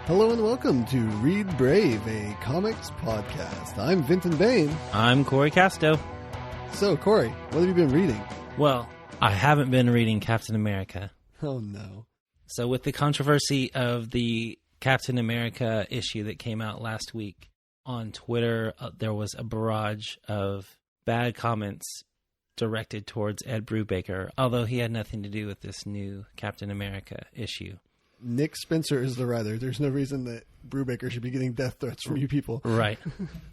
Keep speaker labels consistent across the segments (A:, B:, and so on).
A: Hello and welcome to Read Brave, a comics podcast. I'm Vinton Bain.
B: I'm Cory Casto.
A: So, Cory, what have you been reading?
B: Well, I haven't been reading Captain America.
A: Oh, no.
B: So with the controversy of the Captain America issue that came out last week on Twitter, there was a barrage of bad comments directed towards Ed Brubaker, although he had nothing to do with this new Captain America issue.
A: Nick Spencer is the writer. There's no reason that Brubaker should be getting death threats from you people.
B: Right.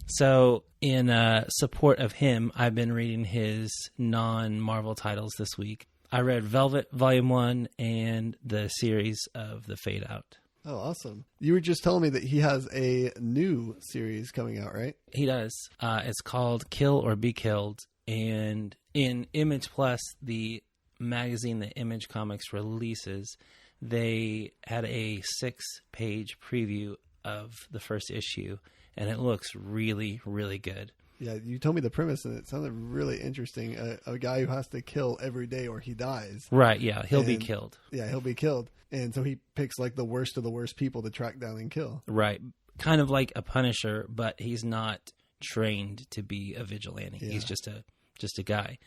B: So in support of him, I've been reading his non-Marvel titles this week. I read Velvet Volume 1 and the series of The Fade Out.
A: Oh, awesome. You were just telling me that he has a new series coming out, right?
B: He does. It's called Kill or Be Killed. And in Image Plus, the magazine that Image Comics releases, they had a 6-page preview of the first issue, and it looks really, really good.
A: Yeah, you told me the premise, and it sounded really interesting. A guy who has to kill every day or he dies.
B: Right, yeah, he'll be killed.
A: Yeah, he'll be killed. And so he picks like the worst of the worst people to track down and kill.
B: Right. Kind of like a Punisher, but he's not trained to be a vigilante. Yeah. He's just a guy.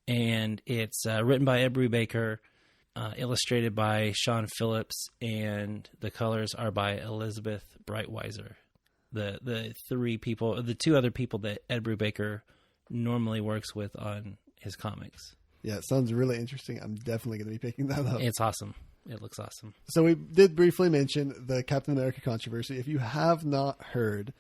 B: And it's written by Ed Brubaker, illustrated by Shawn Phillips, and the colors are by Elizabeth Breitweiser. The two other people that Ed Brubaker normally works with on his comics.
A: Yeah, it sounds really interesting. I'm definitely going to be picking that up.
B: It's awesome. It looks awesome.
A: So we did briefly mention the Captain America controversy. If you have not heard,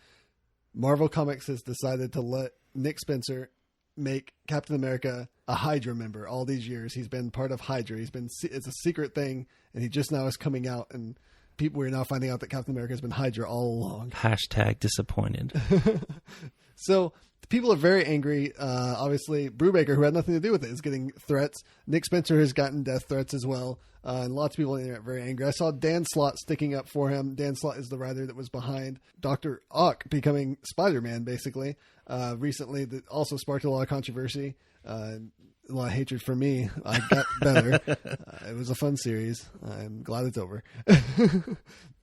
A: Marvel Comics has decided to let Nick Spencer make Captain America a Hydra member. All these years he's been part of Hydra. It's a secret thing, and he just now is coming out, and people are now finding out that Captain America has been Hydra all along.
B: # disappointed.
A: So people are very angry. Obviously, Brubaker, who had nothing to do with it, is getting threats. Nick Spencer has gotten death threats as well. And lots of people on the internet are very angry. I saw Dan Slott sticking up for him. Dan Slott is the writer that was behind Dr. Ock becoming Spider-Man, basically. Recently, that also sparked a lot of controversy. A lot of hatred for me. I got better. It was a fun series. I'm glad it's over.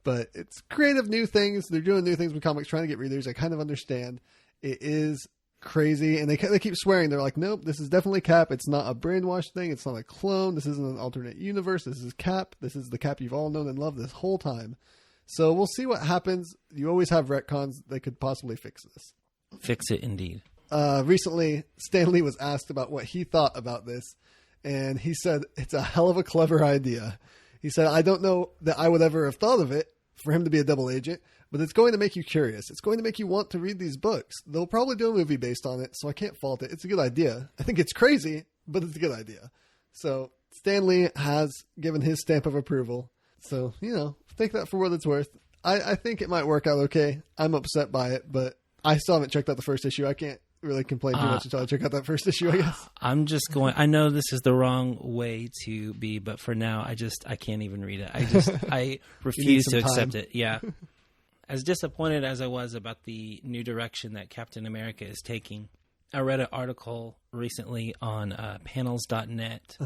A: But it's creative new things. They're doing new things with comics, trying to get readers. I kind of understand. It is crazy, and they keep swearing. They're like, nope, this is definitely Cap. It's not a brainwashed thing. It's not a clone. This isn't an alternate universe. This is Cap. This is the Cap you've all known and loved this whole time. So we'll see what happens. You always have retcons that could possibly fix this.
B: Fix it, indeed.
A: Recently, Stan Lee was asked about what he thought about this, and he said, it's a hell of a clever idea. He said, I don't know that I would ever have thought of it for him to be a double agent, but it's going to make you curious. It's going to make you want to read these books. They'll probably do a movie based on it, so I can't fault it. It's a good idea. I think it's crazy, but it's a good idea. So Stan Lee has given his stamp of approval. So, take that for what it's worth. I think it might work out okay. I'm upset by it, but I still haven't checked out the first issue. I can't really complain too much until I check out that first issue, I guess.
B: I'm just going, I know this is the wrong way to be, but for now, I can't even read it. I refuse to accept it. Yeah. As disappointed as I was about the new direction that Captain America is taking, I read an article recently on panels.net,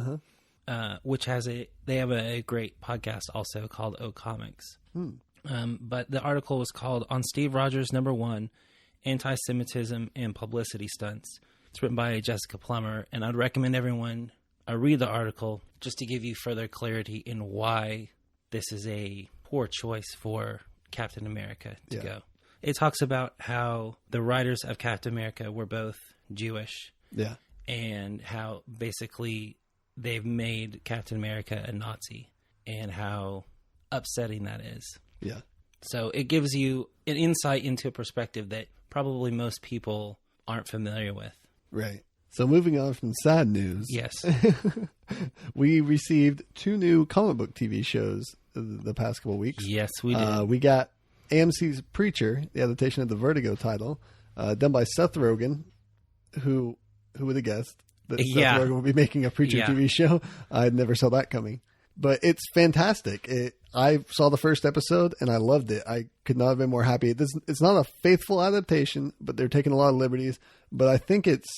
B: which they have a great podcast also called O Comics. But the article was called On Steve Rogers #1, Anti-Semitism and Publicity Stunts. It's written by Jessica Plummer, and I'd recommend everyone read the article just to give you further clarity in why this is a poor choice for Captain America to go. It talks about how the writers of Captain America were both Jewish. Yeah. And how basically they've made Captain America a Nazi and how upsetting that is. Yeah. So it gives you an insight into a perspective that probably most people aren't familiar with. Right.
A: So moving on from sad news.
B: Yes.
A: We received 2 new comic book TV shows the past couple of weeks.
B: Yes, we did.
A: We got AMC's Preacher, the adaptation of the Vertigo title, done by Seth Rogen, who would have guessed that Seth Rogen would be making a Preacher TV show? I never saw that coming. But it's fantastic. I saw the first episode and I loved it. I could not have been more happy. It's not a faithful adaptation, but they're taking a lot of liberties. But I think it's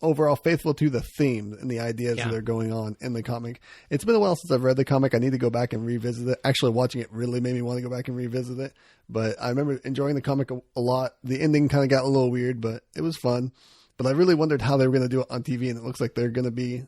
A: overall faithful to the theme and the ideas that are going on in the comic. It's been a while since I've read the comic. I need to go back and revisit it. Actually, watching it really made me want to go back and revisit it. But I remember enjoying the comic a lot. The ending kind of got a little weird, but it was fun. But I really wondered how they were going to do it on TV, and it looks like they're going to be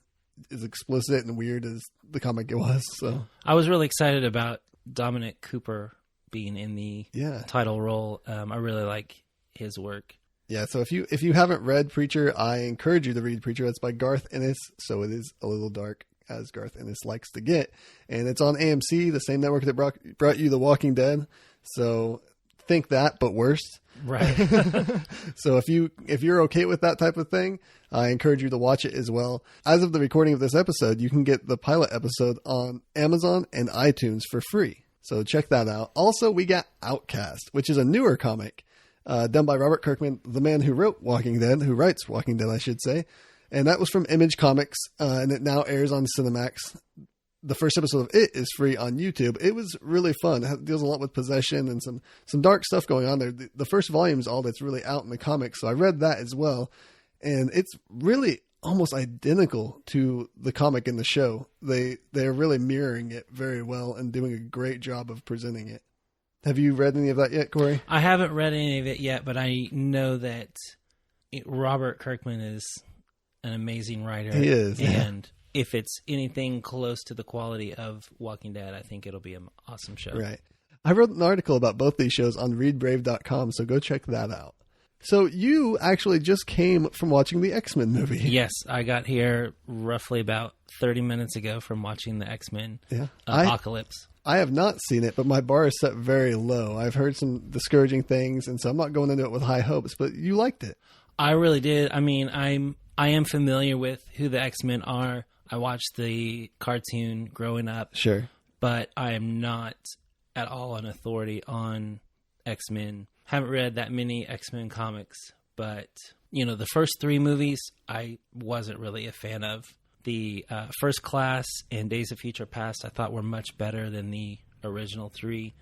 A: as explicit and weird as the comic it was. So
B: I was really excited about Dominic Cooper being in the title role. I really like his work.
A: Yeah, so if you haven't read Preacher, I encourage you to read Preacher. It's by Garth Ennis, so it is a little dark, as Garth Ennis likes to get. And it's on AMC, the same network that brought you The Walking Dead. So think that, but worse.
B: Right.
A: So if you're okay with that type of thing, I encourage you to watch it as well. As of the recording of this episode, you can get the pilot episode on Amazon and iTunes for free. So check that out. Also, we got Outcast, which is a newer comic. Done by Robert Kirkman, the man who wrote Walking Dead, who writes Walking Dead, I should say. And that was from Image Comics, and it now airs on Cinemax. The first episode of it is free on YouTube. It was really fun. It deals a lot with possession and some dark stuff going on there. The first volume is all that's really out in the comics, so I read that as well. And it's really almost identical to the comic in the show. They're really mirroring it very well and doing a great job of presenting it. Have you read any of that yet, Corey?
B: I haven't read any of it yet, but I know that Robert Kirkman is an amazing writer.
A: He is.
B: And if it's anything close to the quality of Walking Dead, I think it'll be an awesome show.
A: Right. I wrote an article about both these shows on readbrave.com, so go check that out. So you actually just came from watching the X-Men movie.
B: Yes, I got here roughly about 30 minutes ago from watching the X-Men Apocalypse.
A: I have not seen it, but my bar is set very low. I've heard some discouraging things, and so I'm not going into it with high hopes, but you liked it.
B: I really did. I mean, I am familiar with who the X-Men are. I watched the cartoon growing up.
A: Sure.
B: But I am not at all an authority on X-Men. Haven't read that many X-Men comics, but, the first 3 movies I wasn't really a fan of. The First Class and Days of Future Past I thought were much better than the original 3.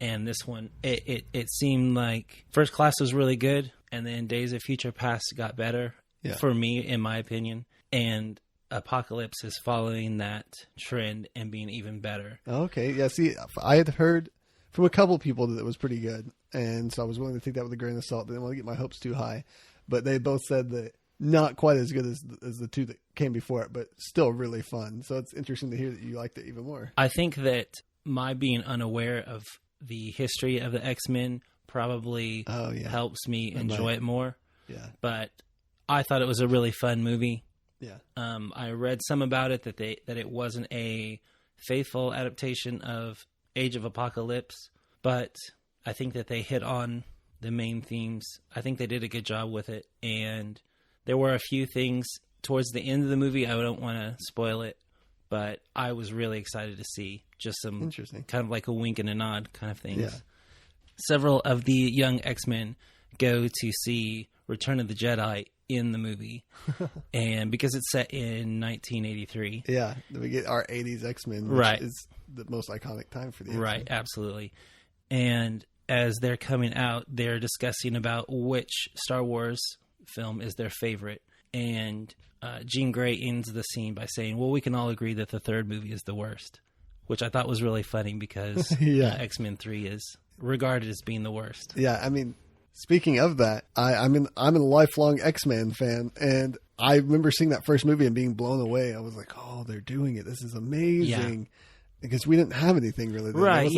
B: And this one, it seemed like First Class was really good, and then Days of Future Past got better for me, in my opinion. And Apocalypse is following that trend and being even better.
A: Okay. Yeah, see, I had heard from a couple people that it was pretty good, and so I was willing to take that with a grain of salt. Didn't want to get my hopes too high. But they both said that not quite as good as the 2 that came before it, but still really fun. So it's interesting to hear that you liked it even more.
B: I think that my being unaware of the history of the X-Men probably helps me enjoy it more.
A: Yeah.
B: But I thought it was a really fun movie.
A: Yeah.
B: I read some about it that it wasn't a faithful adaptation of Age of Apocalypse, but I think that they hit on the main themes. I think they did a good job with it, and there were a few things towards the end of the movie. I don't want to spoil it, but I was really excited to see just some
A: interesting,
B: kind of like a wink and a nod kind of things.
A: Yeah.
B: Several of the young X-Men go to see Return of the Jedi in the movie, and because it's set in 1983.
A: Yeah, we get our 80s X-Men, which is the most iconic time for the X-Men.
B: Right, absolutely. And as they're coming out, they're discussing about which Star Wars film is their favorite. And Jean Grey ends the scene by saying, well, we can all agree that the third movie is the worst, which I thought was really funny because X-Men 3 is regarded as being the worst.
A: Yeah, I mean, speaking of that, I'm a lifelong X-Men fan, and I remember seeing that first movie and being blown away. I was like, oh, they're doing it. This is amazing. Yeah. Because we didn't have anything really.
B: Right,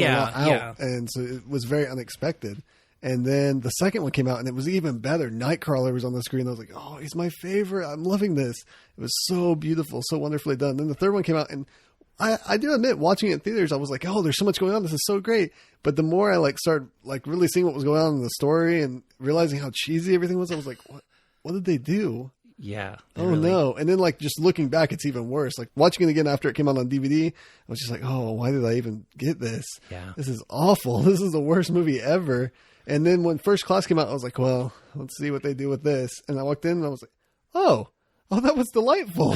A: And so it was very unexpected. And then the second one came out, and it was even better. Nightcrawler was on the screen. I was like, oh, he's my favorite. I'm loving this. It was so beautiful, so wonderfully done. Then the third one came out, and I do admit, watching it in theaters, I was like, oh, there's so much going on. This is so great. But the more I started really seeing what was going on in the story and realizing how cheesy everything was, I was like, what did they do?
B: Yeah.
A: Oh, really... no. And then just looking back, it's even worse. Like watching it again after it came out on DVD, I was just like, oh, why did I even get this?
B: Yeah.
A: This is awful. This is the worst movie ever. And then when First Class came out, I was like, well, let's see what they do with this. And I walked in and I was like, oh, that was delightful.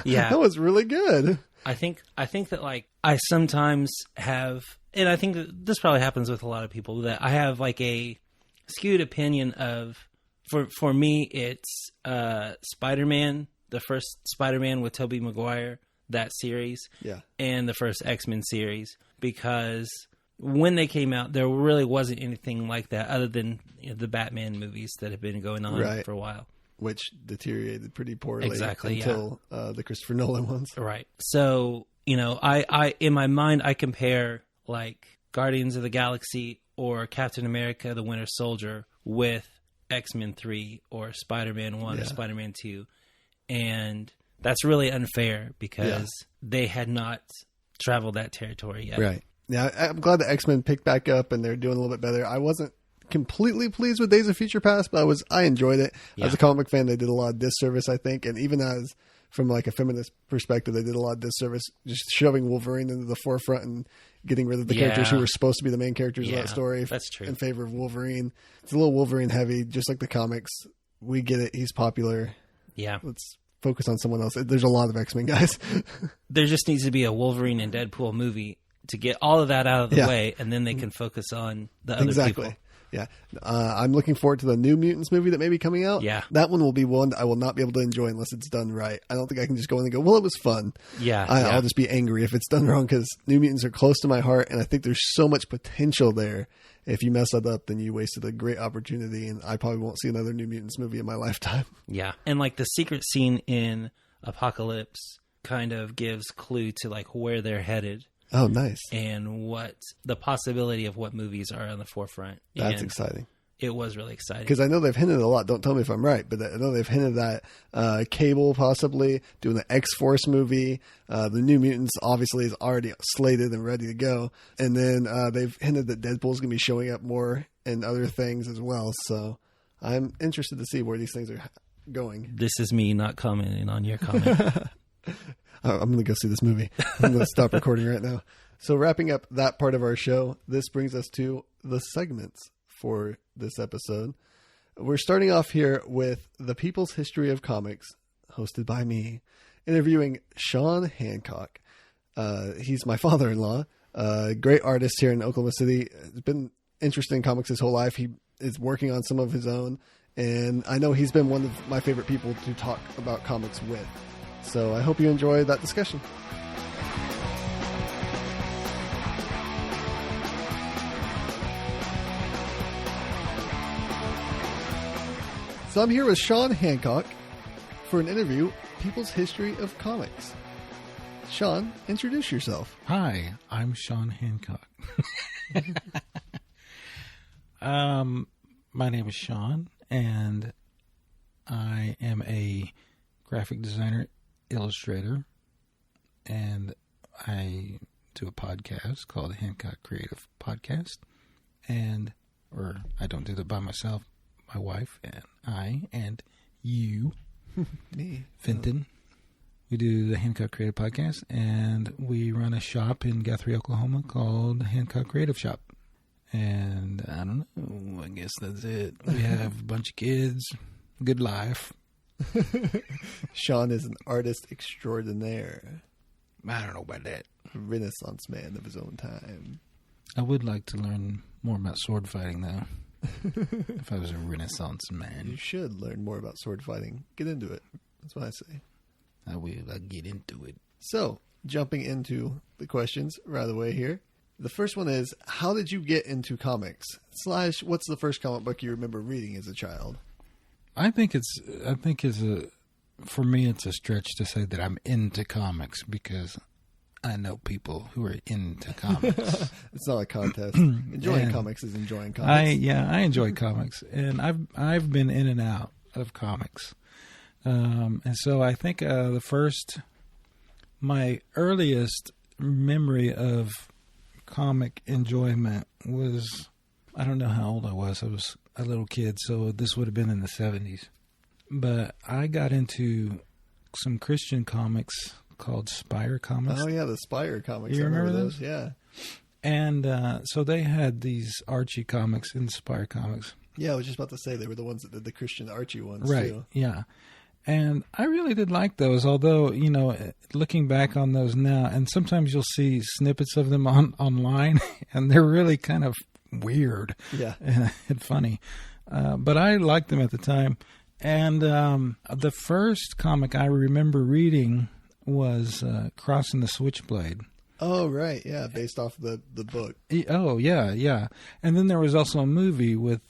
B: Yeah.
A: That was really good.
B: I think that I sometimes have, and I think that this probably happens with a lot of people, that I have a skewed opinion of For me, it's Spider-Man, the first Spider-Man with Tobey Maguire, that series, and the first X-Men series, because when they came out, there really wasn't anything like that other than the Batman movies that have been going on for a while. Which
A: deteriorated pretty poorly
B: until
A: the Christopher Nolan ones.
B: Right. So, I in my mind, I compare like Guardians of the Galaxy or Captain America, the Winter Soldier with X-Men 3 or Spider-Man 1 or Spider-Man 2. And that's really unfair because they had not traveled that territory yet.
A: Right. Yeah, I'm glad the X-Men picked back up and they're doing a little bit better. I wasn't completely pleased with Days of Future Past, but I enjoyed it. As a comic fan, they did a lot of disservice, I think. And even as from like a feminist perspective, they did a lot of disservice just shoving Wolverine into the forefront and getting rid of the characters who were supposed to be the main characters of that story.
B: That's true.
A: In favor of Wolverine. It's a little Wolverine heavy, just like the comics. We get it. He's popular.
B: Yeah.
A: Let's focus on someone else. There's a lot of X-Men guys.
B: There just needs to be a Wolverine and Deadpool movie to get all of that out of the way, and then they can focus on the other people.
A: Yeah. I'm looking forward to the New Mutants movie that may be coming out.
B: Yeah.
A: That one will be one I will not be able to enjoy unless it's done right. I don't think I can just go in and go, well, it was fun.
B: Yeah.
A: I'll just be angry if it's done wrong because New Mutants are close to my heart, and I think there's so much potential there. If you mess that up, then you wasted a great opportunity, and I probably won't see another New Mutants movie in my lifetime.
B: Yeah. And like the secret scene in Apocalypse kind of gives clue to like where they're headed.
A: Oh, nice.
B: And what the possibility of what movies are on the forefront.
A: That's exciting.
B: It was really exciting.
A: Because I know they've hinted a lot. Don't tell me if I'm right, but I know they've hinted that Cable possibly doing the X-Force movie. The New Mutants obviously is already slated and ready to go. And then they've hinted that Deadpool's going to be showing up more in other things as well. So I'm interested to see where these things are going.
B: This is me not commenting on your comment.
A: I'm going to go see this movie. I'm going to stop recording right now. So wrapping up that part of our show, this brings us to the segments for this episode. We're starting off here with The People's History of Comics, hosted by me, interviewing Shawn Hancock. He's my father-in-law, great artist here in Oklahoma City. He's been interested in comics his whole life. He is working on some of his own, and I know he's been one of my favorite people to talk about comics with. So I hope you enjoy that discussion. So I'm here with Shawn Hancock for an interview, People's History of Comics. Shawn, introduce yourself.
C: Hi, I'm Shawn Hancock. My name is Shawn, and I am a graphic designer, illustrator, and I do a podcast called Hancock Creative Podcast, or I don't do that by myself. My wife and I and you,
A: me,
C: Vinton, we do the Hancock Creative Podcast, and we run a shop in Guthrie, Oklahoma called Hancock Creative Shop. And I don't know, I guess that's it. We have a bunch of kids, good life.
A: Shawn is an artist extraordinaire.
C: I don't know about that.
A: A Renaissance man of his own time.
C: I would like to learn more about sword fighting, though. If I was a Renaissance man.
A: You should learn more about sword fighting. Get into it. That's what I say.
C: I will get into it.
A: So, jumping into the questions right away here. The first one is, how did you get into comics? / what's the first comic book you remember reading as a child?
C: For me, it's a stretch to say that I'm into comics because I know people who are into comics.
A: It's not a contest. Enjoying comics is enjoying comics.
C: I enjoy comics, and I've been in and out of comics, and so I think my earliest memory of comic enjoyment was, I don't know how old I was. I was a little kid, so this would have been in the 70s. But I got into some Christian comics called Spire Comics.
A: Oh, yeah, the Spire Comics.
C: You remember those?
A: Yeah.
C: And so they had these Archie comics in Spire Comics.
A: Yeah, I was just about to say they were the ones that did the Christian Archie ones,
C: right,
A: too.
C: Yeah. And I really did like those, although, looking back on those now, and sometimes you'll see snippets of them online, and they're really kind of weird
A: and
C: funny. But I liked them at the time. And the first comic I remember reading was Crossing the Switchblade.
A: Oh, right. Yeah, based off the book.
C: Oh, yeah. And then there was also a movie with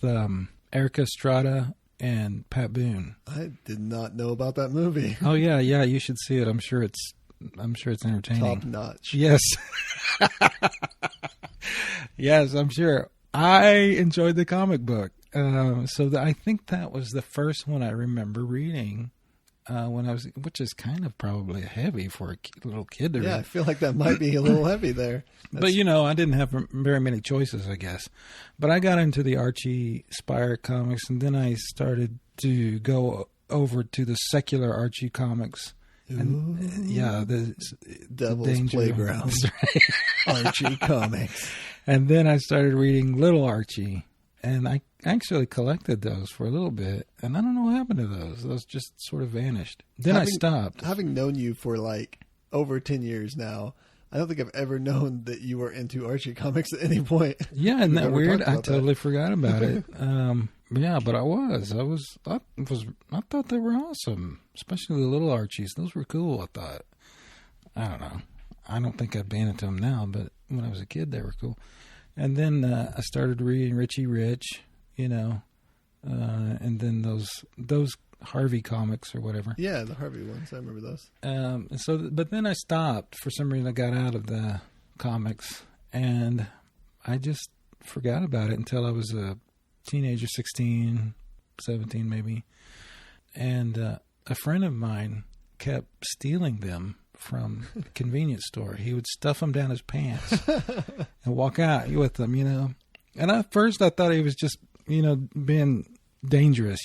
C: Erica Estrada and Pat Boone.
A: I did not know about that movie.
C: Oh, yeah. You should see it. I'm sure it's entertaining.
A: Top notch.
C: Yes. Yes, I'm sure. I enjoyed the comic book. I think that was the first one I remember reading when I was, which is kind of probably heavy for a little kid to read.
A: Yeah, I feel like that might be a little heavy there.
C: But, I didn't have very many choices, I guess. But I got into the Archie Spire comics, and then I started to go over to the secular Archie comics. And, the
A: Devil's Playground. Archie comics.
C: And then I started reading Little Archie. And I actually collected those for a little bit, and I don't know what happened to those. Those just sort of vanished. Then I stopped.
A: Having known you for over 10 years now, I don't think I've ever known that you were into Archie comics at any point.
C: Yeah, isn't that weird? I totally forgot about it. But I was. I thought they were awesome, especially the Little Archies. Those were cool, I thought. I don't know. I don't think I'd be into them now, but when I was a kid, they were cool. And then I started reading Richie Rich, and then those Harvey comics or whatever.
A: Yeah, the Harvey ones. I remember those.
C: But then I stopped. For some reason, I got out of the comics, and I just forgot about it until I was a teenager, 16, 17 maybe. And a friend of mine kept stealing them from the convenience store. He would stuff them down his pants and walk out with them, And at first I thought he was just, being dangerous,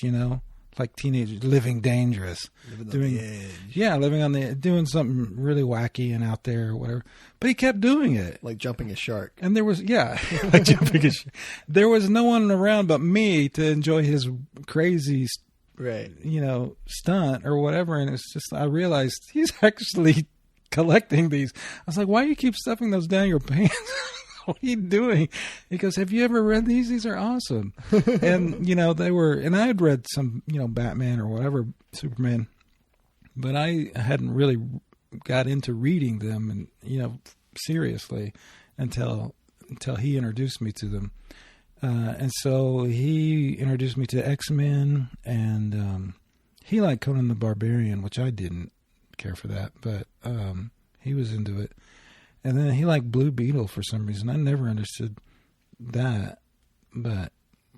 C: like teenagers, living dangerous.
A: Living on the edge.
C: Yeah, doing something really wacky and out there or whatever. But he kept doing it.
A: Like jumping a shark.
C: And there was, like jumping a shark. There was no one around but me to enjoy his crazy
A: right,
C: stunt or whatever. And it's just, I realized he's actually collecting these. I was like, why do you keep stuffing those down your pants? What are you doing? He goes, have you ever read these? These are awesome. And, they were, and I had read some, Batman or whatever, Superman, but I hadn't really got into reading them and, seriously until he introduced me to them. And so he introduced me to X-Men, and he liked Conan the Barbarian, which I didn't care for that, but he was into it. And then he liked Blue Beetle for some reason. I never understood that, but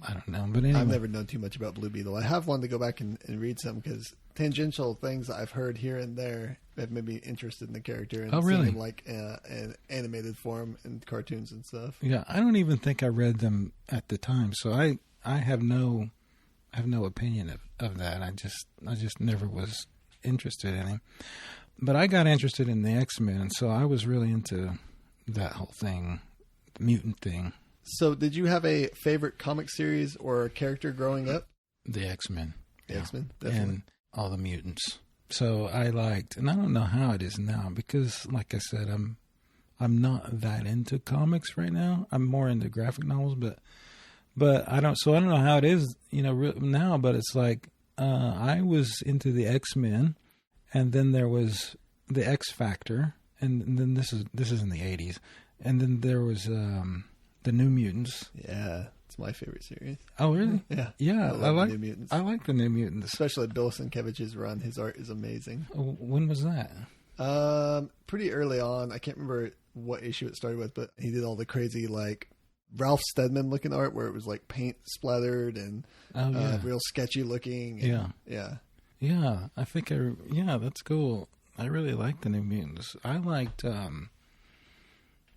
C: I don't know. But anyway.
A: I've never known too much about Blue Beetle. I have wanted to go back and read some because tangential things that I've heard here and there have made me interested in the character and
C: really?
A: seeing him like an animated form in cartoons and stuff.
C: Yeah, I don't even think I read them at the time, so I have no opinion of that. I just never was interested in him. But I got interested in the X-Men, and so I was really into that whole thing, the mutant thing.
A: So did you have a favorite comic series or a character growing up?
C: The X-Men.
A: The X-Men, definitely.
C: And all the mutants. So I liked, and I don't know how it is now, because like I said, I'm not that into comics right now. I'm more into graphic novels, but I don't know how it is, now, but it's like, I was into the X-Men, and then there was the X Factor, and then this is in the 80s, and then there was the New Mutants.
A: Yeah, it's my favorite series.
C: Oh, really?
A: Yeah.
C: I like
A: New Mutants.
C: I like the New Mutants,
A: especially Bill Sienkiewicz's run. His art is amazing.
C: When was that?
A: Pretty early on. I can't remember what issue it started with, but he did all the crazy like Ralph Steadman looking art where it was like paint splattered and real sketchy looking. And,
C: yeah. I think that's cool. I really liked the New Mutants. I liked.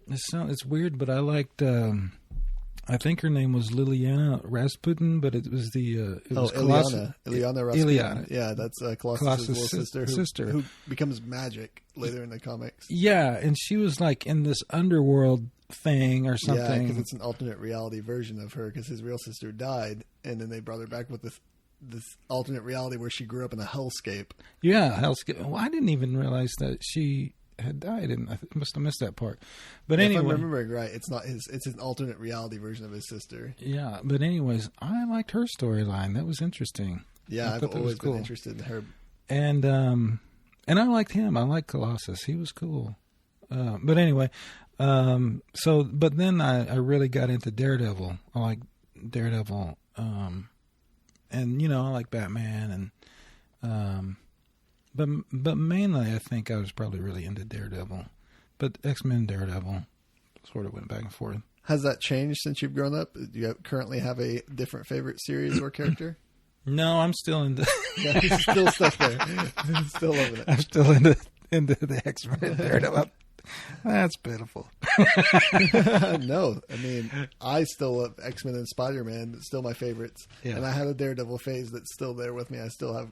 C: It's weird, but I liked. I think her name was Liliana Rasputin, but it was
A: Ileana Rasputin.
C: Ileana.
A: Yeah, that's Colossus' little sister who becomes magic later in the comics.
C: Yeah, and she was like in this underworld thing or something.
A: Yeah, because it's an alternate reality version of her because his real sister died, and then they brought her back with this alternate reality where she grew up in a hellscape.
C: Yeah, hellscape. Well, I didn't even realize that she had died, and I must have missed that part. But
A: yeah,
C: anyway,
A: if I'm remembering right, it's not his. It's an alternate reality version of his sister.
C: Yeah, but anyways, I liked her storyline. That was interesting.
A: Yeah, I've always been interested in her.
C: And I liked him. I liked Colossus. He was cool. But anyway, but then I really got into Daredevil. I like Daredevil. And I like Batman but mainly I think I was probably really into Daredevil. But X-Men, Daredevil sort of went back and forth.
A: Has that changed since you've grown up? Do you currently have a different favorite series or character?
C: No, I'm still into.
A: Yeah, he's still stuck there. He's still over it.
C: I'm still into the X-Men Daredevil. That's pitiful.
A: No, I mean, I still love X-Men and Spider-Man. It's still my favorites. Yeah. And I had a Daredevil phase that's still there with me. I still have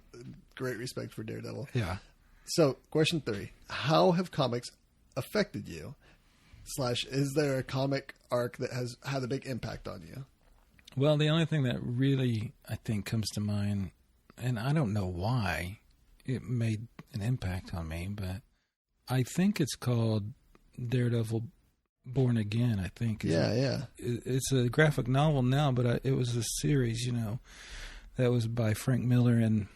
A: great respect for Daredevil.
C: Yeah.
A: So, question 3. How have comics affected you? / is there a comic arc that has had a big impact on you?
C: Well, the only thing that really, I think, comes to mind, and I don't know why it made an impact on me, but I think it's called Daredevil Born Again, I think.
A: Yeah.
C: It's a graphic novel now, but it was a series, that was by Frank Miller and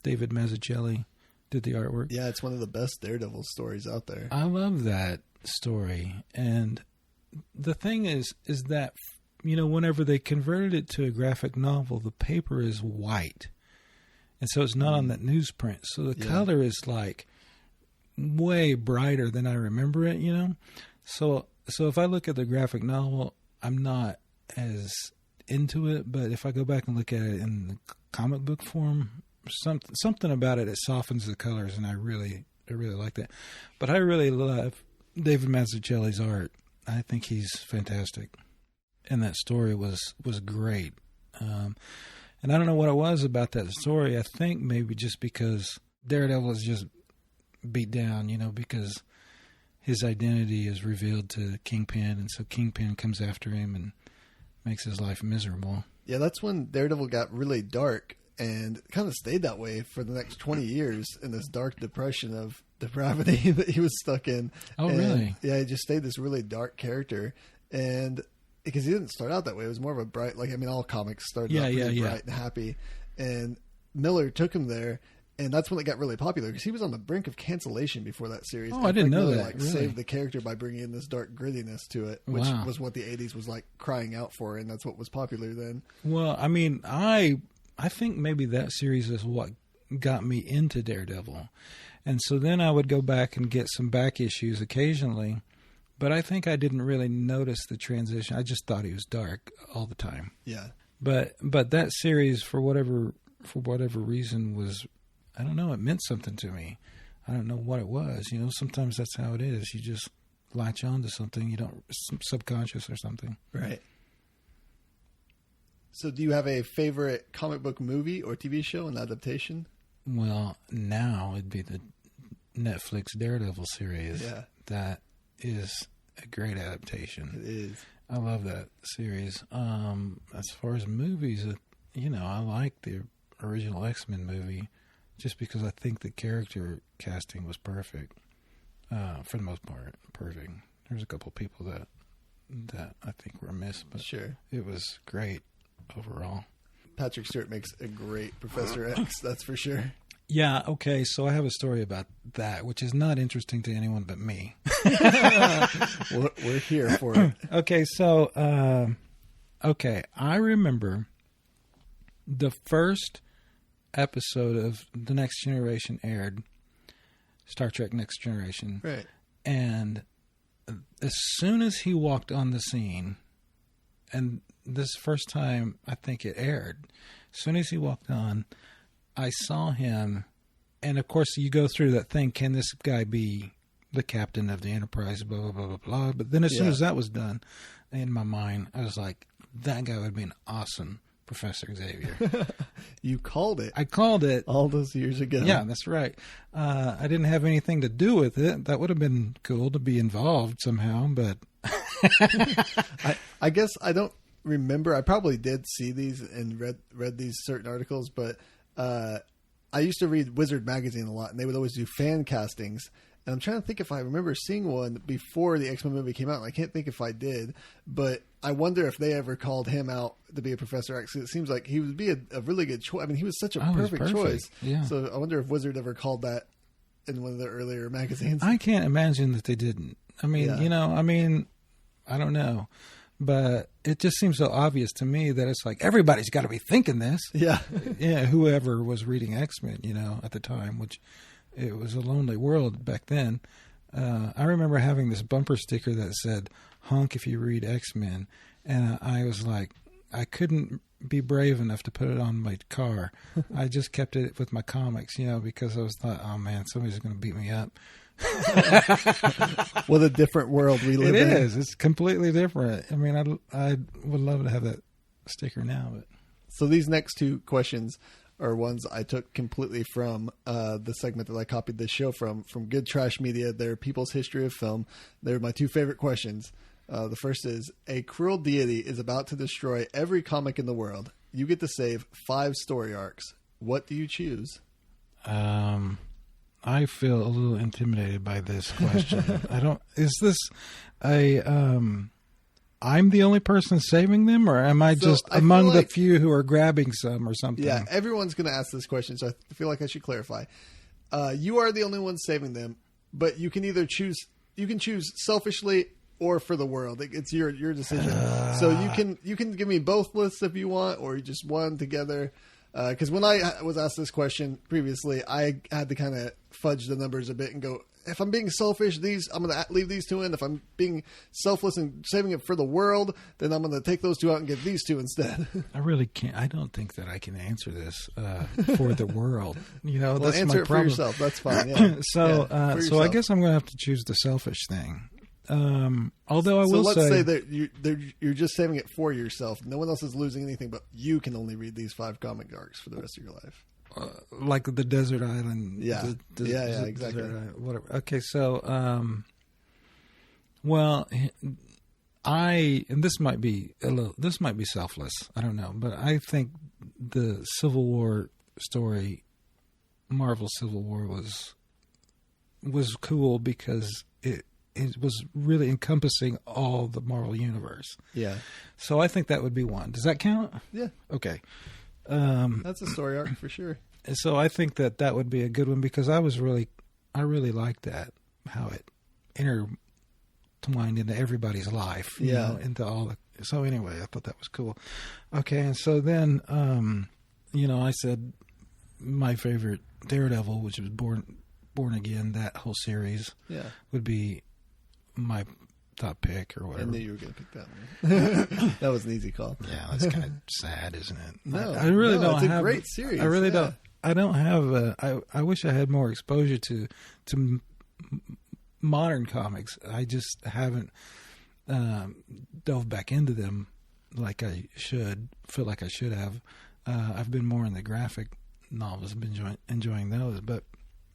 C: David Mazzucchelli did the artwork.
A: Yeah, it's one of the best Daredevil stories out there.
C: I love that story. And the thing is that, whenever they converted it to a graphic novel, the paper is white. And so it's not on that newsprint. So the color is like way brighter than I remember it, So if I look at the graphic novel, I'm not as into it. But if I go back and look at it in the comic book form, something about it softens the colors, and I really like that. But I really love David Mazzucchelli's art. I think he's fantastic. And that story was great. And I don't know what it was about that story. I think maybe just because Daredevil is just beat down, because his identity is revealed to Kingpin, and so Kingpin comes after him and makes his life miserable.
A: Yeah, that's when Daredevil got really dark and kind of stayed that way for the next 20 years in this dark depression of depravity that he was stuck in.
C: Oh,
A: and,
C: really?
A: Yeah, he just stayed this really dark character. And because he didn't start out that way, it was more of a bright, all comics started out pretty bright and happy. And Miller took him there. And that's when it got really popular, because he was on the brink of cancellation before that series.
C: Oh, I didn't know
A: Miller,
C: that. Really?
A: Saved the character by bringing in this dark grittiness to it, which was what the 80s was crying out for, and that's what was popular then.
C: Well, I think maybe that series is what got me into Daredevil. And so then I would go back and get some back issues occasionally, but I think I didn't really notice the transition. I just thought he was dark all the time.
A: Yeah.
C: But that series, for whatever reason, was, I don't know, it meant something to me. I don't know what it was. Sometimes that's how it is. You just latch on to something. You don't, subconscious or something.
A: Right. So do you have a favorite comic book movie or TV show and adaptation?
C: Well, now it'd be the Netflix Daredevil series.
A: Yeah.
C: That is a great adaptation.
A: It is.
C: I love that series. As far as movies, I like the original X-Men movie just because I think the character casting was perfect. For the most part, perfect. There's a couple people that I think were missed, but
A: sure,
C: it was great overall.
A: Patrick Stewart makes a great Professor X, that's for sure.
C: Yeah, okay, so I have a story about that, which is not interesting to anyone but me.
A: We're here for it.
C: Okay, so, I remember the first episode of The Next Generation aired, Star Trek Next Generation.
A: Right.
C: And as soon as he walked on the scene, and this first time I think it aired, as soon as he walked on, I saw him, and of course you go through that thing, can this guy be the captain of the Enterprise, blah, blah, blah, blah, blah. But then as soon as that was done, in my mind, I was like, that guy would be an awesome Professor Xavier.
A: You called it.
C: I called it.
A: All those years ago.
C: Yeah, that's right. I didn't have anything to do with it. That would have been cool to be involved somehow, but...
A: I guess I don't remember. I probably did see these and read these certain articles, but I used to read Wizard magazine a lot, and they would always do fan castings. And I'm trying to think if I remember seeing one before the X-Men movie came out. And I can't think if I did, but I wonder if they ever called him out to be a Professor X. It seems like he would be a really good choice. I mean, he was such a perfect choice.
C: Yeah.
A: So I wonder if Wizard ever called that in one of the earlier magazines.
C: I can't imagine that they didn't. I mean, I don't know. But it just seems so obvious to me that it's like everybody's got to be thinking this.
A: Yeah.
C: Yeah, whoever was reading X-Men, at the time, which it was a lonely world back then. I remember having this bumper sticker that said, "Honk if you read X-Men." And I was like, I couldn't be brave enough to put it on my car. I just kept it with my comics, because I was thought, oh man, somebody's going to beat me up.
A: What a different world we live in.
C: It is. It's completely different. I mean, I would love to have that sticker now. But
A: So these next two questions are ones I took completely from the segment that I copied this show from Good Trash Media. They're People's History of Film. They're my two favorite questions. The first is, a cruel deity is about to destroy every comic in the world. You get to save 5 story arcs. What do you choose?
C: I feel a little intimidated by this question. Is this I'm the only person saving them, or am I just among the few who are grabbing some or something?
A: Yeah, everyone's going to ask this question, so I feel like I should clarify. You are the only one saving them, but you can either choose selfishly or for the world. It's your decision. So you can give me both lists if you want, or just one together. Because when I was asked this question previously, I had to kind of fudge the numbers a bit and go, if I'm being selfish, I'm going to leave these 2 in. If I'm being selfless and saving it for the world, then I'm going to take those 2 out and get these 2 instead.
C: I really can't. I don't think that I can answer this for the world.
A: Well,
C: that's
A: answer
C: my
A: it
C: problem.
A: for yourself. That's fine. Yeah.
C: So I guess I'm going to have to choose the selfish thing. Although I will say...
A: So let's say that you're just saving it for yourself. No one else is losing anything, but you can only read these 5 comic arcs for the rest of your life.
C: Like the desert island.
A: Yeah. Exactly.
C: Whatever. Okay, so, and this might be selfless. I don't know, but I think the Civil War story, Marvel Civil War, was cool because it was really encompassing all the Marvel universe.
A: Yeah.
C: So I think that would be one. Does that count?
A: Yeah.
C: Okay.
A: That's a story arc for sure.
C: So I think that would be a good one because I really liked that, how it intertwined into everybody's life, into all the. So anyway, I thought that was cool. Okay, and so then, I said my favorite Daredevil, which was Born Again, that whole series, would be my top pick or whatever.
A: I knew you were going to pick that one. That was an easy call.
C: Yeah, that's kind of sad, isn't it?
A: No,
C: I really don't
A: it's
C: have.
A: a great series.
C: I really don't. I don't have. I wish I had more exposure to modern comics. I just haven't dove back into them like I should. Feel like I should have. I've been more in the graphic novels. I've been enjoying those. But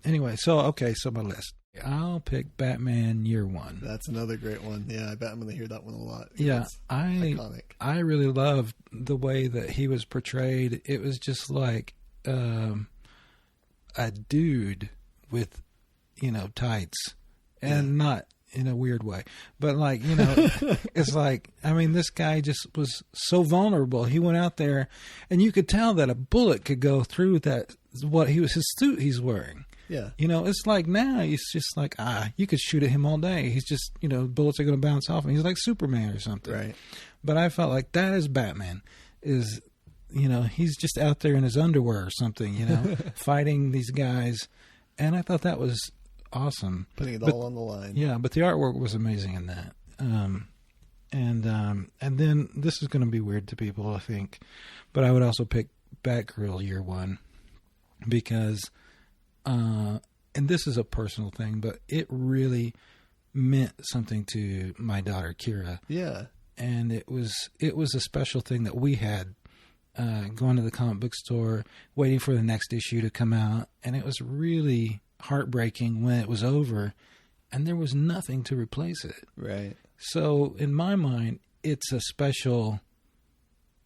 C: anyway, so my list. I'll pick Batman Year One.
A: That's another great one. Yeah, I bet I'm going to hear that one a lot.
C: Yeah,
A: it's iconic.
C: I really loved the way that he was portrayed. It was just like a dude with, tights, and not in a weird way, but like, it's like, I mean, this guy just was so vulnerable. He went out there, and you could tell that a bullet could go through his suit he's wearing.
A: Yeah.
C: It's like now it's just like, you could shoot at him all day. He's just, bullets are going to bounce off him. He's like Superman or something.
A: Right.
C: But I felt like that is Batman. He's just out there in his underwear or something, fighting these guys. And I thought that was awesome.
A: Putting it all on the line.
C: Yeah, but the artwork was amazing in that. And then this is going to be weird to people, I think. But I would also pick Batgirl Year One because... and this is a personal thing, but it really meant something to my daughter Kira.
A: Yeah,
C: and it was a special thing that we had, going to the comic book store, waiting for the next issue to come out, and it was really heartbreaking when it was over, and there was nothing to replace it.
A: Right.
C: So in my mind, it's a special,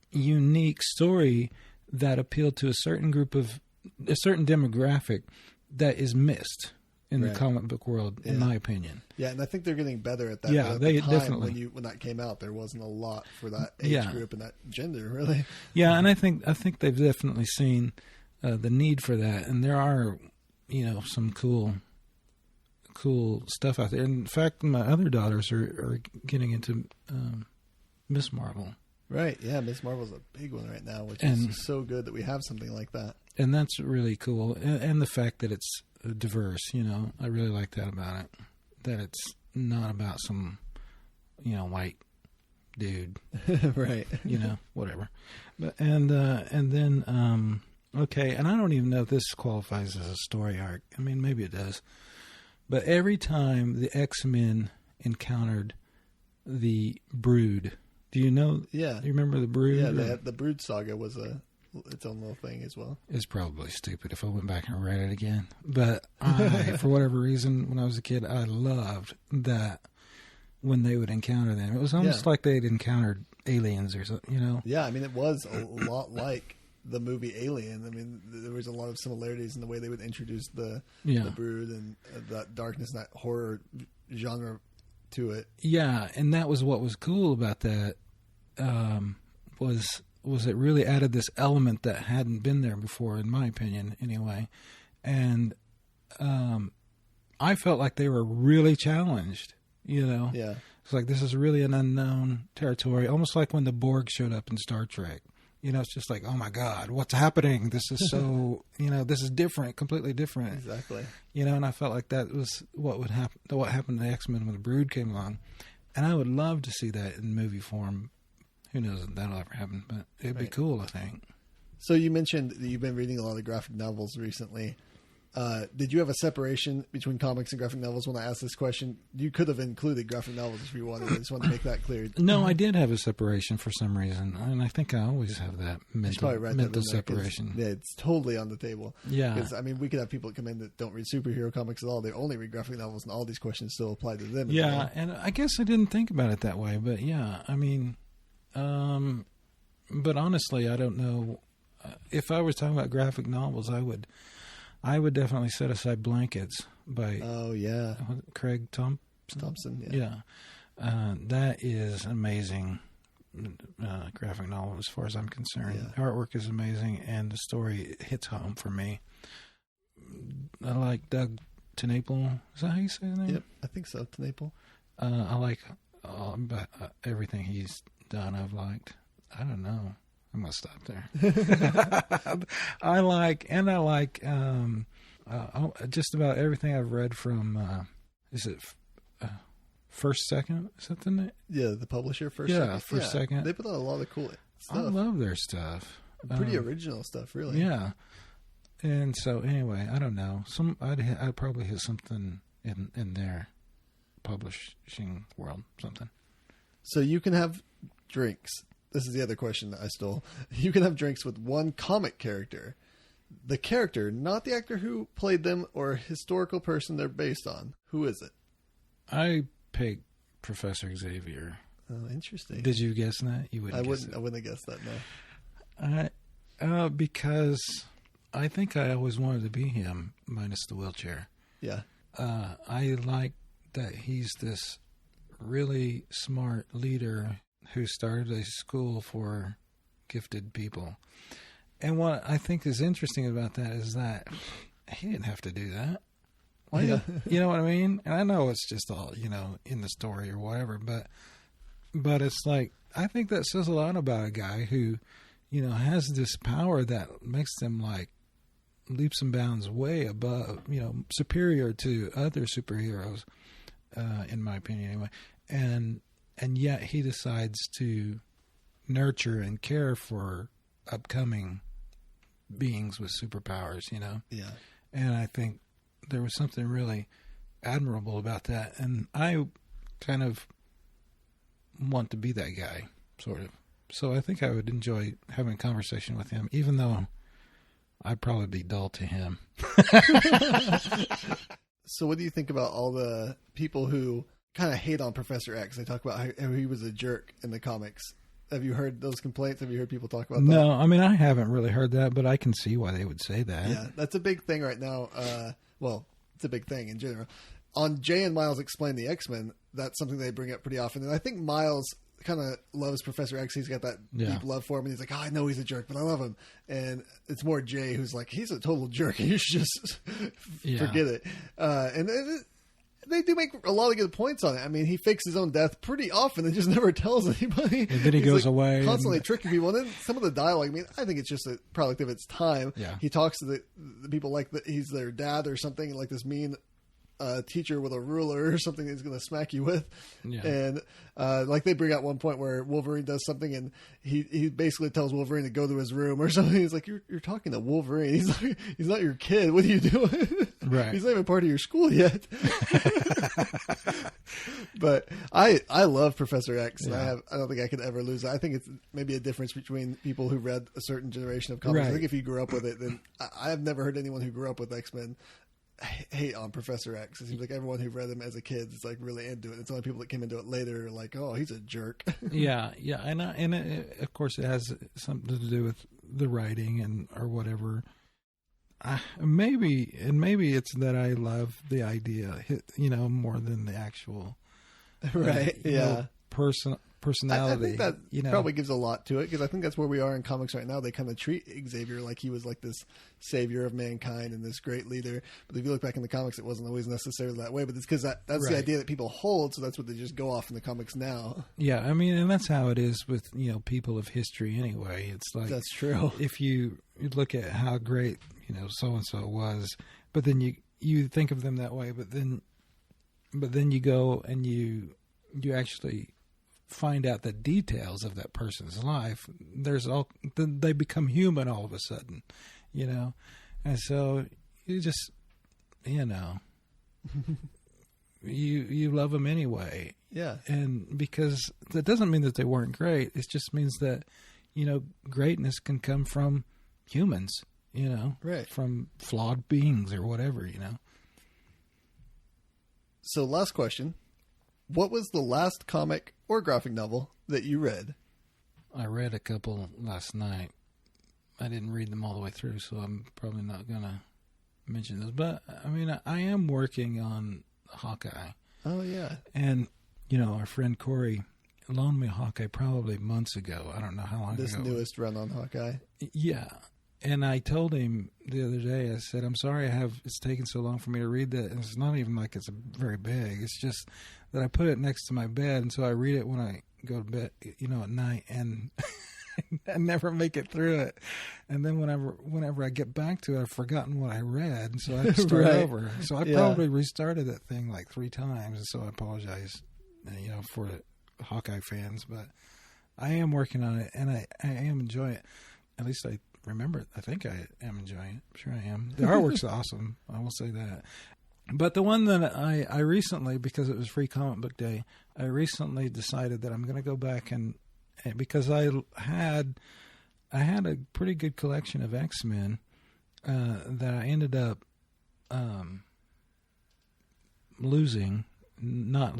C: unique story that appealed to a certain demographic that is missed. in the comic book world, in my opinion.
A: Yeah, and I think they're getting better at that.
C: Yeah,
A: at
C: they
A: the time,
C: definitely.
A: When that came out, there wasn't a lot for that age group and that gender, really.
C: Yeah, and I think they've definitely seen the need for that, and there are, some cool stuff out there. In fact, my other daughters are getting into Miss Marvel.
A: Right, yeah, Miss Marvel's a big one right now, which is so good that we have something like that.
C: And that's really cool. And the fact that it's diverse, I really like that about it. That it's not about some, white dude.
A: Right.
C: Whatever. But, and then, okay, and I don't even know if this qualifies as a story arc. I mean, maybe it does. But every time the X-Men encountered the Brood, do you know?
A: Yeah.
C: Do you remember the Brood?
A: Yeah, the Brood saga was its own little thing as well.
C: It's probably stupid if I went back and read it again. But for whatever reason, when I was a kid, I loved that when they would encounter them. It was almost like they'd encountered aliens or something,
A: Yeah, I mean, it was a lot like the movie Alien. I mean, there was a lot of similarities in the way they would introduce the Brood and that darkness and that horror genre to it.
C: Yeah, and that was what was cool about that, was it really added this element that hadn't been there before, in my opinion, anyway. And I felt like they were really challenged, Yeah. It's like, this is really an unknown territory, almost like when the Borg showed up in Star Trek. It's just like, oh my God, what's happening? This is so, this is different, completely different.
A: Exactly.
C: And I felt like that was what happened to the X-Men when the Brood came along. And I would love to see that in movie form. Who knows if that'll ever happen, but it'd be cool, I think.
A: So you mentioned that you've been reading a lot of graphic novels recently. Did you have a separation between comics and graphic novels when I asked this question? You could have included graphic novels if you wanted. I just wanted to make that clear.
C: No, I did have a separation for some reason, and I think I always have that mental separation.
A: Yeah, it's totally on the table.
C: Yeah.
A: Because, I mean, we could have people come in that don't read superhero comics at all. They only read graphic novels, and all these questions still apply to them.
C: Yeah,
A: well.
C: And I guess I didn't think about it that way, but yeah, I mean, but honestly, I don't know. If I was talking about graphic novels, I would definitely set aside Blankets by Craig Thompson.
A: Yeah.
C: That is amazing graphic novel as far as I'm concerned. Yeah. Artwork is amazing, and the story hits home for me. I like Doug TenNapel. Is that how you say his name?
A: Yep, I think so. TenNapel.
C: I like everything he's done. I've liked. I don't know. I'm gonna stop there. I like just about everything I've read from. Is it First Second? Is that the name?
A: Yeah, the publisher First.
C: Yeah,
A: Second.
C: First Second.
A: They put out a lot of cool stuff.
C: I love their stuff.
A: Pretty original stuff, really.
C: Yeah. And so anyway, I don't know. I'd probably hit something in their publishing world, something.
A: So you can have drinks. This is the other question that I stole. You can have drinks with one comic character. The character, not the actor who played them or a historical person they're based on. Who is it?
C: I picked Professor Xavier.
A: Oh, interesting.
C: Did you guess that? You wouldn't.
A: I wouldn't have guessed that, no.
C: Because I think I always wanted to be him, minus the wheelchair.
A: Yeah.
C: I like that he's this really smart leader who started a school for gifted people. And what I think is interesting about that is that he didn't have to do that. Well, yeah. You know what I mean? And I know it's just all, in the story or whatever, but it's like, I think that says a lot about a guy who, has this power that makes them like leaps and bounds way above, superior to other superheroes, in my opinion anyway. And yet he decides to nurture and care for upcoming beings with superpowers,
A: Yeah.
C: And I think there was something really admirable about that. And I kind of want to be that guy, sort of. So I think I would enjoy having a conversation with him, even though I'd probably be dull to him.
A: So what do you think about all the people who kind of hate on Professor X? They talk about how he was a jerk in the comics. Have you heard those complaints? Have you heard people talk about that?
C: No, I mean, I haven't really heard that, but I can see why they would say that.
A: Yeah, that's a big thing right now. Well, it's a big thing in general. On Jay and Miles Explain the X-Men, that's something they bring up pretty often. And I think Miles kind of loves Professor X. He's got that deep love for him. And he's like, I know he's a jerk, but I love him. And it's more Jay who's like, he's a total jerk. You should just forget it. They do make a lot of good points on it. I mean, he fakes his own death pretty often and just never tells anybody.
C: And then he goes away.
A: Constantly tricking people. And then some of the dialogue, I mean, I think it's just a product of its time.
C: Yeah.
A: He talks to the people like he's their dad or something, like this mean teacher with a ruler or something he's going to smack you with. Yeah. And like they bring out one point where Wolverine does something and he basically tells Wolverine to go to his room or something. He's like, you're talking to Wolverine. He's like, he's not your kid. What are you doing?
C: Right.
A: He's not even part of your school yet. But I love Professor X. And I don't think I could ever lose it. I think it's maybe a difference between people who read a certain generation of comics. Right. I think if you grew up with it, then I've never heard anyone who grew up with X-Men hate on Professor X. It seems like everyone who read him as a kid is like really into it. It's only people that came into it later are like, oh, he's a jerk. Yeah,
C: and of course it has something to do with the writing and or whatever. Maybe it's that I love the idea, more than the actual
A: right.
C: Personality.
A: I think that probably gives a lot to it because I think that's where we are in comics right now. They kind of treat Xavier like he was like this savior of mankind and this great leader. But if you look back in the comics, it wasn't always necessarily that way. But it's because that's right. The idea that people hold, so that's what they just go off in the comics now. Yeah, I mean, and that's how it is with people of history anyway. It's like that's true.
C: If you look at how great so and so was, but then you think of them that way, but then you go and you actually find out the details of that person's life. They become human all of a sudden, and so you just you love them anyway.
A: Yeah.
C: And because that doesn't mean that they weren't great. It just means that greatness can come from humans,
A: right,
C: from flawed beings or whatever.
A: So last question. What was the last comic or graphic novel that you read?
C: I read a couple last night. I didn't read them all the way through, so I'm probably not going to mention those. But, I mean, I am working on Hawkeye.
A: Oh, yeah.
C: And, our friend Cory loaned me Hawkeye probably months ago. I don't know how long ago.
A: This newest run on Hawkeye.
C: Yeah. And I told him the other day, I said, I'm sorry it's taken so long for me to read that. And it's not even like it's very big. It's just that I put it next to my bed. And so I read it when I go to bed, at night. And I never make it through it. And then whenever I get back to it, I've forgotten what I read. And so I have to start over. So I probably restarted that thing like 3 times. And so I apologize, for the Hawkeye fans. But I am working on it. And I am enjoying it. At least I remember it. I think I am enjoying it. I'm sure I am. The artwork's awesome. I will say that. But the one that I recently, because it was Free Comic Book Day, I recently decided that I'm going to go back and because I had a pretty good collection of X-Men that I ended up losing, not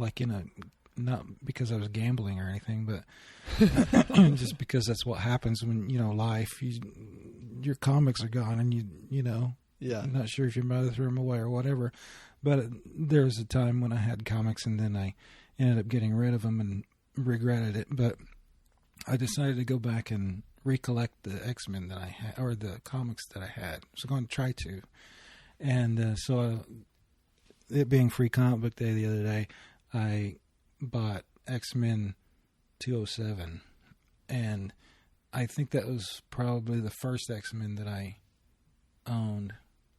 C: because I was gambling or anything, but just because that's what happens when life. Your comics are gone, and I'm not sure if your mother threw them away or whatever. But there was a time when I had comics, and then I ended up getting rid of them and regretted it. But I decided to go back and recollect the X-Men that I had, or the comics that I had. So I'm going to try to, and so it being Free Comic Book Day the other day, I bought X-Men 207, and I think that was probably the first X-Men that I owned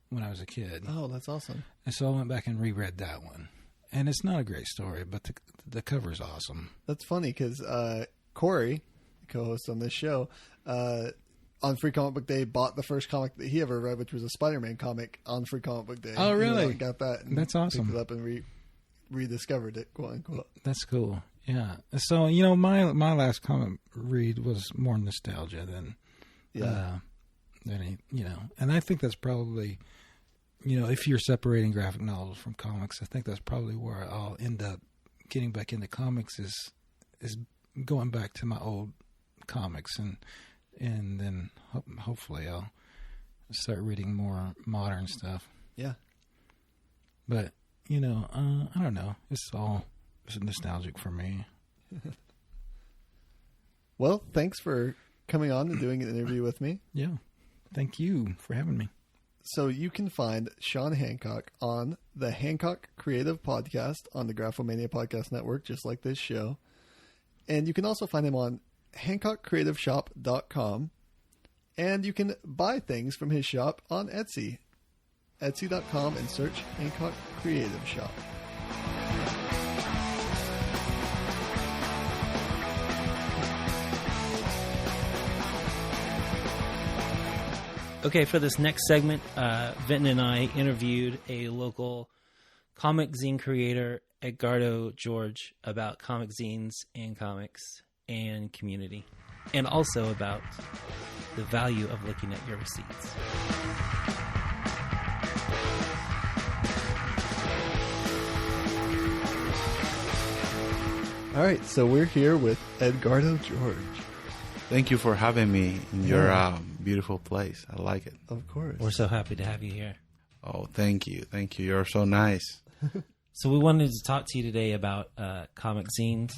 C: when I was a kid.
A: Oh, that's awesome.
C: And so I went back and reread that one. And it's not a great story, but the cover's awesome.
A: That's funny because Cory, co-host on this show, on Free Comic Book Day, bought the first comic that he ever read, which was a Spider-Man comic on Free Comic Book Day.
C: Oh, really?
A: Got that. And
C: that's awesome.
A: Picked it up and rediscovered it, quote unquote.
C: That's cool. Yeah. So, my last comic read was more nostalgia than and I think that's probably, if you're separating graphic novels from comics, I think that's probably where I'll end up getting back into comics is going back to my old comics and then hopefully I'll start reading more modern stuff.
A: Yeah.
C: But, I don't know. It's nostalgic for me.
A: Well, thanks for coming on and doing an interview with me.
C: Yeah. Thank you for having me.
A: So you can find Shawn Hancock on the Hancock Creative Podcast on the Graphomania Podcast Network, just like this show. And you can also find him on HancockCreativeShop.com. And you can buy things from his shop on Etsy. Etsy.com and search Hancock Creative Shop.
B: Okay, for this next segment, Vinton and I interviewed a local comic zine creator, Edgardo George, about comic zines and comics and community, and also about the value of looking at your receipts.
A: All right, so we're here with Edgardo George.
D: Thank you for having me in your beautiful place. I like it.
A: Of course.
B: We're so happy to have you here.
D: Oh, thank you. Thank you. You're so nice.
B: So we wanted to talk to you today about comic zines.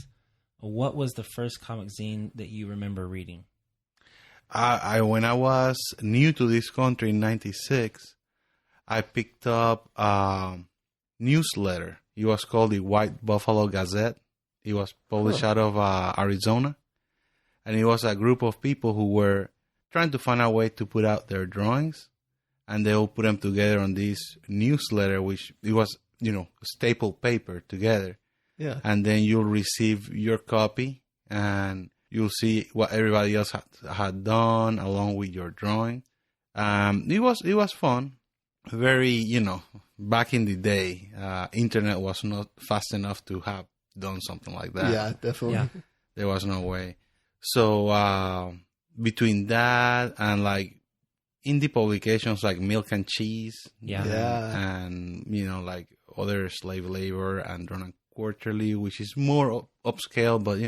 B: What was the first comic zine that you remember reading?
D: When I was new to this country in 96, I picked up a newsletter. It was called the White Buffalo Gazette. It was published out of Arizona. And it was a group of people who were trying to find a way to put out their drawings. And they all put them together on this newsletter, which it was, staple paper together.
A: Yeah.
D: And then you'll receive your copy and you'll see what everybody else had done along with your drawing. It was fun. Very, back in the day, internet was not fast enough to have done something like that.
A: Yeah, definitely.
B: Yeah.
D: There was no way. So between that and like indie publications like Milk and Cheese, and like other Slave Labor and Drone Quarterly, which is more upscale, but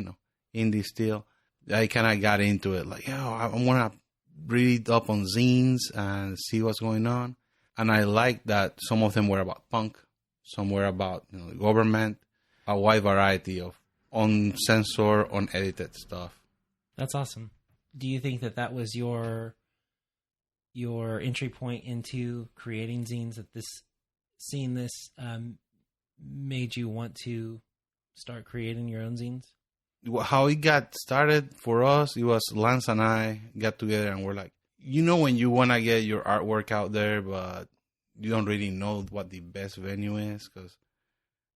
D: indie still. I kind of got into it. Like, I want to read up on zines and see what's going on. And I like that some of them were about punk, some were about the government, a wide variety of uncensored, unedited stuff.
B: That's awesome. Do you think that was your entry point into creating zines? That seeing this made you want to start creating your own zines?
D: How it got started for us, it was Lance and I got together and we're like, when you want to get your artwork out there, but you don't really know what the best venue is, because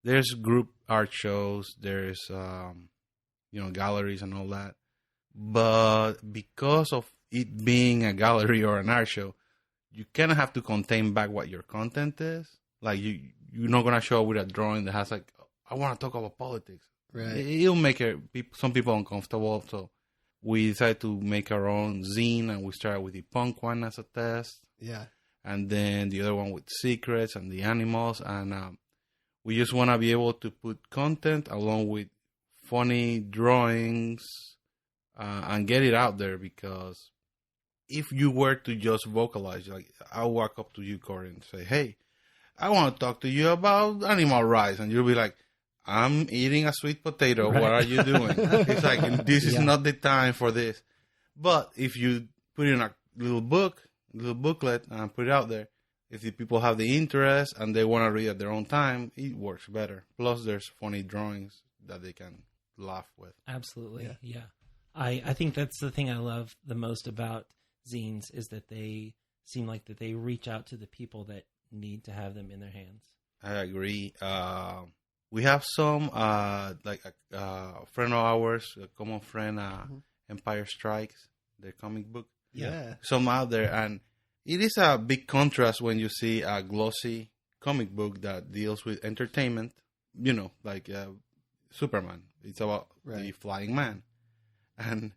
D: there's group art shows, there's galleries and all that. But because of it being a gallery or an art show, you kind of have to contain back what your content is. Like you're not gonna show up with a drawing that has like, I want to talk about politics.
A: Right.
D: It'll make some people uncomfortable. So we decided to make our own zine, and we started with the punk one as a test.
A: Yeah.
D: And then the other one with secrets and the animals. And we just want to be able to put content along with funny drawings and get it out there, because if you were to just vocalize, like I'll walk up to you, Cory, and say, hey, I want to talk to you about animal rights. And you'll be like, I'm eating a sweet potato. Right. What are you doing? It's like, this is not the time for this. But if you put it in a little booklet and put it out there, if the people have the interest and they want to read at their own time, it works better. Plus, there's funny drawings that they can laugh with.
B: Absolutely. Yeah. I think that's the thing I love the most about zines, is that they seem like that they reach out to the people that need to have them in their hands.
D: I agree. We have some, like a friend of ours, a common friend, Empire Strikes, their comic book.
A: Yeah.
D: Some out there. And it is a big contrast when you see a glossy comic book that deals with entertainment, like Superman. It's about the flying man. And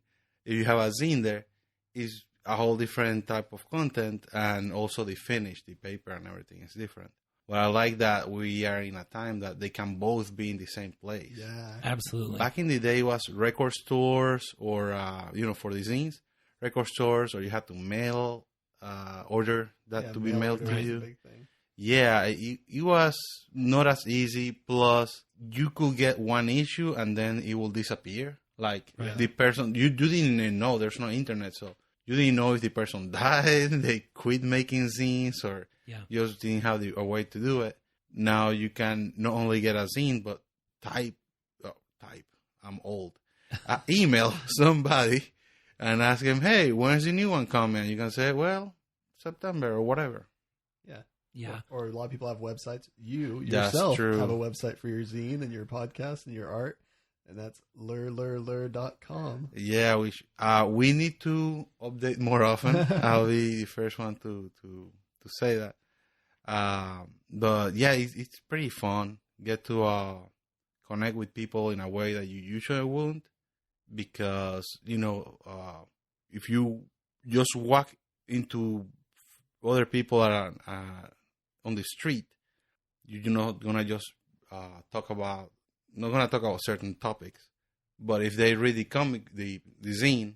D: if you have a zine there, it's a whole different type of content, and also the finish, the paper and everything is different. But I like that we are in a time that they can both be in the same place.
A: Yeah,
B: absolutely.
D: Back in the day, it was record stores or, for the zines, record stores, or you had to order that to be mailed to you.
A: Big thing.
D: Yeah, it was not as easy. Plus, you could get one issue and then it will disappear. Like the person, you didn't even know. There's no internet, so you didn't know if the person died, they quit making zines, or just didn't have a way to do it. Now you can not only get a zine, but type. I'm old. Email somebody and ask them, hey, when's the new one coming? You can say, well, September or whatever.
B: Yeah.
A: Or a lot of people have websites. You yourself
D: true.
A: have a website for your zine and your podcast and your art, and that's lur.com.
D: Yeah, we need to update more often. I'll be the first one to say that. But yeah, it's pretty fun. Get to connect with people in a way that you usually wouldn't, because if you just walk into other people that are on the street, you're not gonna just talk about certain topics. But if they read the comic, the zine,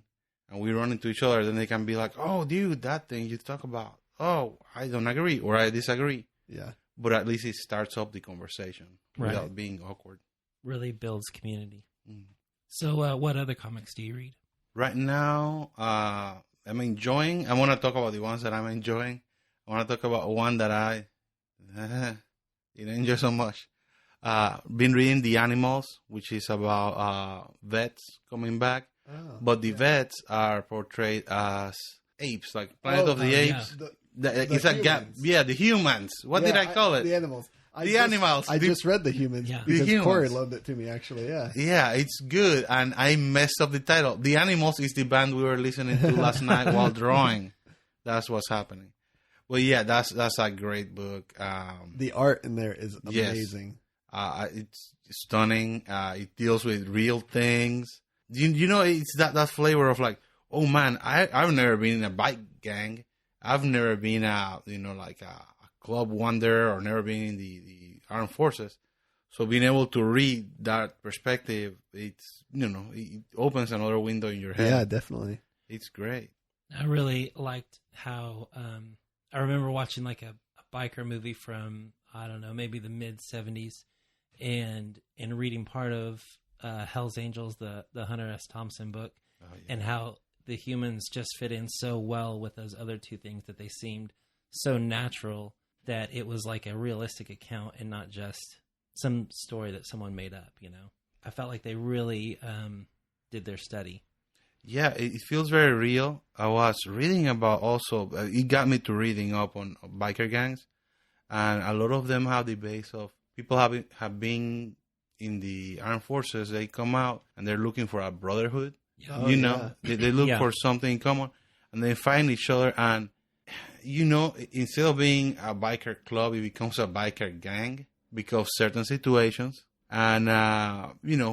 D: and we run into each other, then they can be like, "Oh, dude, that thing you talk about. Oh, I don't agree or I disagree."
A: Yeah.
D: But at least it starts up the conversation without being awkward.
B: Really builds community.
D: Mm.
B: So, what other comics do you read?
D: Right now, I'm enjoying. I want to talk about the ones that I'm enjoying. I want to talk about one that I didn't enjoy so much. Been reading The Animals, which is about vets coming back.
A: Oh,
D: but the vets are portrayed as apes, like Planet of the Apes.
A: Yeah.
D: It's a gap. Yeah, the humans. What did I call it?
A: The animals.
D: Animals.
A: I just read The Humans because Cory loaned it to me, actually. Yeah.
D: Yeah, it's good. And I messed up the title. The Animals is the band we were listening to last night while drawing. That's what's happening. Well, yeah, that's a great book.
A: The art in there is amazing.
D: Yes. It's stunning. It deals with real things. You know, it's that flavor of like, oh man, I've never been in a bike gang. I've never been a club wonder, or never been in the armed forces. So being able to read that perspective, it's, it opens another window in your head.
A: Yeah, definitely.
D: It's great.
B: I really liked how I remember watching like a biker movie from, I don't know, maybe the mid 70s, and reading part of Hell's Angels, the Hunter S. Thompson book, and how the humans just fit in so well with those other two things, that they seemed so natural that it was like a realistic account and not just some story that someone made up, I felt like they really did their study.
D: Yeah, it feels very real. I was reading about also, it got me to reading up on biker gangs, and a lot of them have the base of people have been in the armed forces. They come out and they're looking for a brotherhood.
A: Yeah.
D: They look for something in common, and they find each other. And instead of being a biker club, it becomes a biker gang because of certain situations. And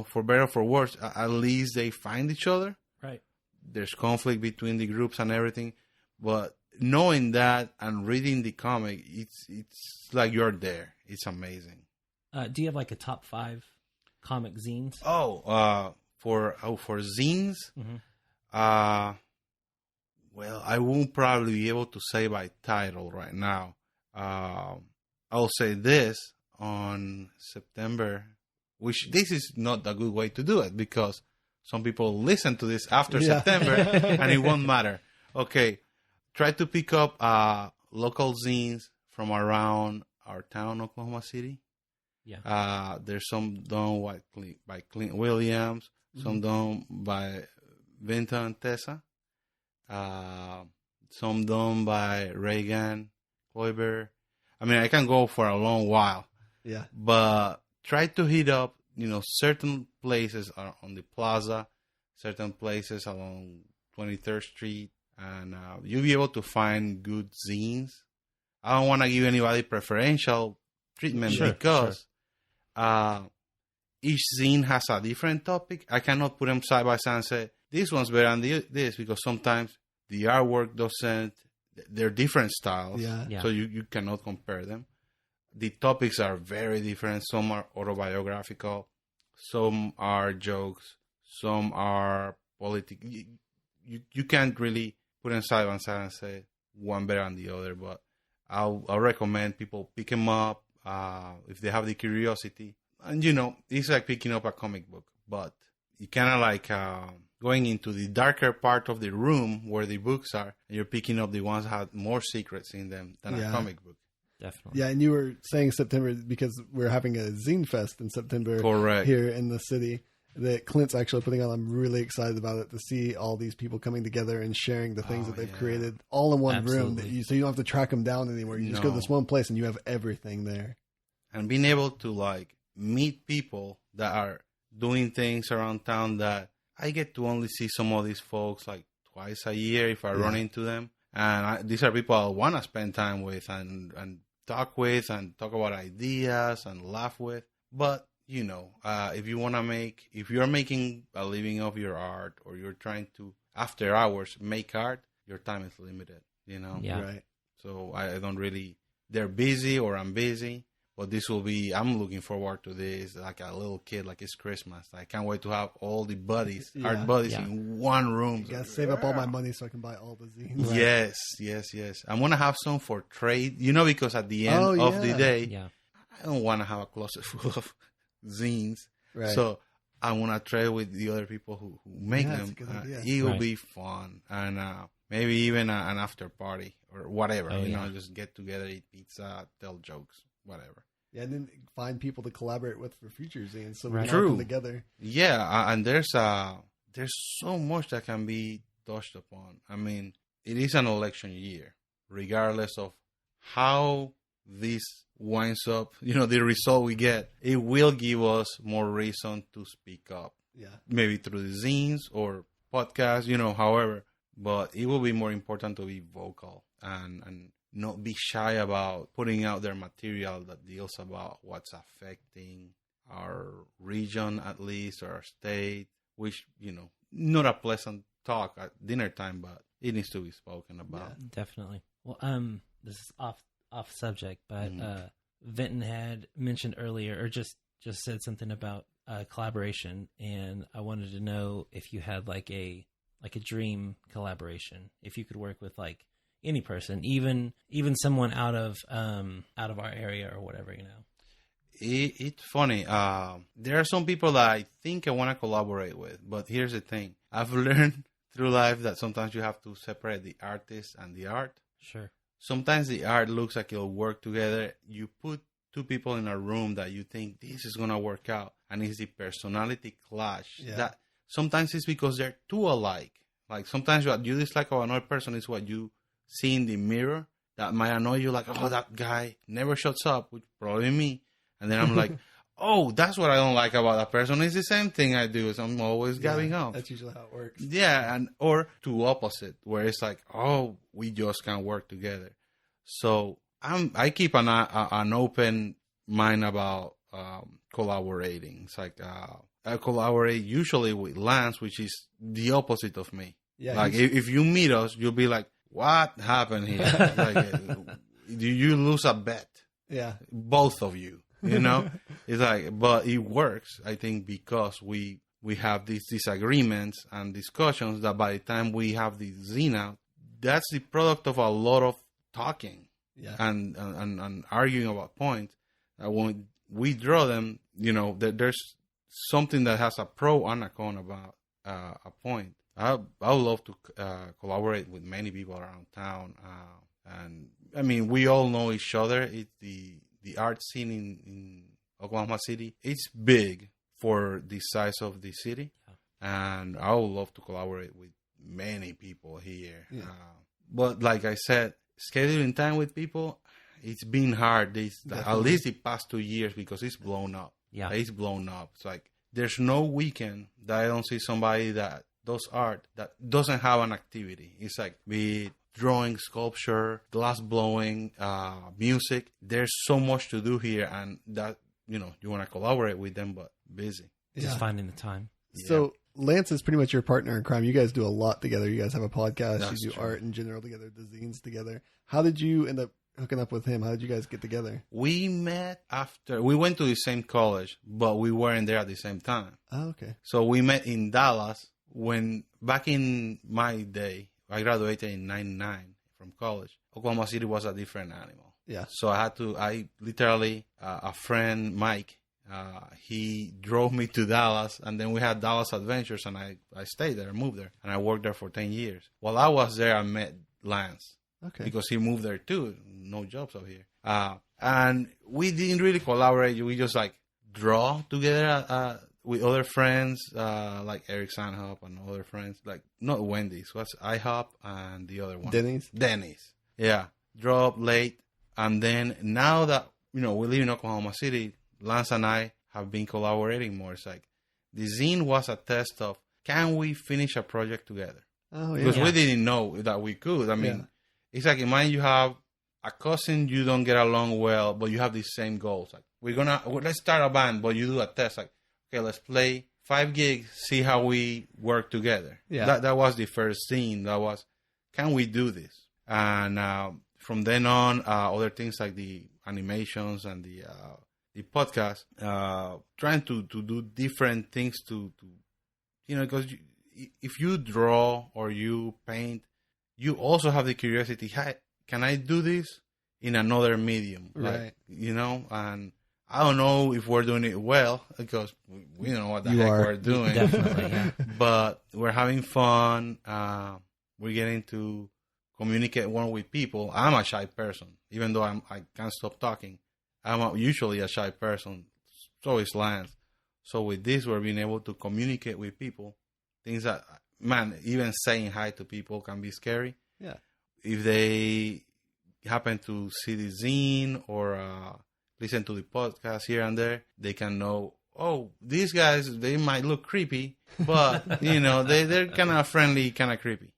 D: for better or for worse, at least they find each other.
B: Right.
D: There's conflict between the groups and everything, but knowing that and reading the comic, it's like you're there. It's amazing.
B: Do you have like a top 5 comic zines?
D: For zines,
B: Mm-hmm.
D: Well, I won't probably be able to say by title right now. I'll say this on September, which this is not a good way to do it because some people listen to this after September and it won't matter. Okay, try to pick up local zines from around our town, Oklahoma City.
B: Yeah.
D: There's some done by Clint Williams, some done by Vinton and Tessa, some done by Reagan, Kloiber. I mean, I can go for a long while.
A: Yeah.
D: But try to hit up, certain places are on the plaza, certain places along 23rd Street, and you'll be able to find good zines. I don't want to give anybody preferential treatment because each zine has a different topic. I cannot put them side by side and say, this one's better than this, because sometimes the artwork doesn't, they're different styles.
A: Yeah.
D: So you cannot compare them. The topics are very different. Some are autobiographical. Some are jokes. Some are political. You can't really put them side by side and say one better than the other. But I'll recommend people pick them up if they have the curiosity. And, it's like picking up a comic book, but you kind of like going into the darker part of the room where the books are, and you're picking up the ones that have more secrets in them than a comic book.
B: Definitely.
A: Yeah, and you were saying September because we're having a zine fest in September.
D: Correct.
A: Here in the city that Clint's actually putting on. I'm really excited about it to see all these people coming together and sharing the things that they've created all in one room. So you don't have to track them down anymore. You just go to this one place and you have everything there.
D: And being able to like meet people that are doing things around town that I get to only see some of these folks like twice a year if I run into them. And these are people I want to spend time with and talk with and talk about ideas and laugh with. But, if you're making a living of your art or you're trying to, after hours, make art, your time is limited,
B: Yeah.
A: Right.
D: So I don't really, they're busy or I'm busy. But I'm looking forward to this like a little kid, like it's Christmas. I can't wait to have all the buddies, art buddies in one room.
A: I gotta save up all my money so I can buy all the zines.
D: Right. Yes. I'm going to have some for trade, because at the end of the day, I don't want to have a closet full of zines.
A: Right.
D: So I want to trade with the other people who make them. It will be fun. And maybe even an after party or whatever. Just get together, eat pizza, tell jokes. Whatever.
A: Yeah, and then find people to collaborate with for future zines so we can
D: all
A: come together.
D: Yeah, and there's so much that can be touched upon. I mean, it is an election year, regardless of how this winds up. The result we get, it will give us more reason to speak up.
A: Yeah,
D: maybe through the zines or podcasts, however. But it will be more important to be vocal and not be shy about putting out their material that deals about what's affecting our region, at least, or our state, which, not a pleasant talk at dinner time, but it needs to be spoken about.
B: Yeah, definitely. Well, this is off subject, but Vinton had mentioned earlier, or just said something about collaboration, and I wanted to know if you had like a dream collaboration, if you could work with like any person, even someone out of our area or whatever,
D: It's funny. There are some people that I think I want to collaborate with, but here's the thing. I've learned through life that sometimes you have to separate the artist and the art.
B: Sure.
D: Sometimes the art looks like it'll work together. You put two people in a room that you think this is going to work out, and it's the personality clash.
A: Yeah.
D: That sometimes it's because they're too alike. Like sometimes what you dislike of another person is what you see in the mirror that might annoy you, like, oh, that guy never shuts up, which probably me. And then I'm like, oh, that's what I don't like about that person. It's the same thing I do. So I'm always gabbing up.
A: That's usually how it works.
D: Yeah, or to opposite, where it's like, oh, we just can't work together. So I keep an open mind about collaborating. It's like I collaborate usually with Lance, which is the opposite of me. Yeah, like if you meet us, you'll be like, what happened here? Like, you lose a bet.
A: Yeah,
D: both of you. It's like, but it works. I think because we have these disagreements and discussions that by the time we have the zine out, that's the product of a lot of talking and arguing about points. When we draw them, there's something that has a pro and a con about a point. I would love to collaborate with many people around town. And I mean, we all know each other. It's the art scene in Oklahoma City. It's big for the size of the city. And I would love to collaborate with many people here. Yeah. But like I said, scheduling time with people, it's been hard at least the past 2 years because it's blown up.
B: Yeah.
D: It's blown up. It's like there's no weekend that I don't see somebody that does art that doesn't have an activity. It's like be it drawing, sculpture, glass blowing, music. There's so much to do here, and that you want to collaborate with them, but busy.
B: Just finding the time.
A: So Lance is pretty much your partner in crime. You guys do a lot together. You guys have a podcast.
D: That's
A: you do
D: true.
A: art in general together, the zines together. How did you end up hooking up with him? How did you guys get together?
D: We met after we went to the same college, but we weren't there at the same time.
A: Oh, okay.
D: So we met in Dallas when back in my day. I graduated in 1999 from college. Oklahoma City was a different animal.
A: Yeah.
D: So I literally, a friend, Mike, he drove me to Dallas, and then we had Dallas Adventures, and I stayed there, moved there, and I worked there for 10 years. While I was there, I met Lance.
A: Okay.
D: Because he moved there too. No jobs out here. And we didn't really collaborate. We just like draw together with other friends, like Eric Sanhop and other friends. Like, not Wendy's. What's IHOP and the other one? Denny's. Yeah. Draw up late. And then now that, we live in Oklahoma City, Lance and I have been collaborating more. It's like the zine was a test of, can we finish a project together?
A: Oh, yeah.
D: Because we didn't know that we could. I mean, it's like, imagine you have a cousin you don't get along well, but you have the same goals. Like, let's start a band, but you do a test. Like, okay, let's play 5 gigs, see how we work together.
A: Yeah. That
D: was the first scene. That was, can we do this? And from then on, other things like the animations and the podcast, trying to do different things to because if you draw or you paint, you also have the curiosity, hey, can I do this in another medium?
A: Right.
D: Like, and I don't know if we're doing it well because we don't know what the heck we're doing.
B: Definitely, yeah.
D: But we're having fun. We're getting to communicate more with people. I'm a shy person. Even though I can't stop talking, I'm usually a shy person. So is Lance. So with this, we're being able to communicate with people. Things that, man, even saying hi to people can be scary.
A: Yeah.
D: If they happen to see the zine or listen to the podcast here and there, they can know, oh, these guys, they might look creepy, but, they're kind of friendly, kind of creepy.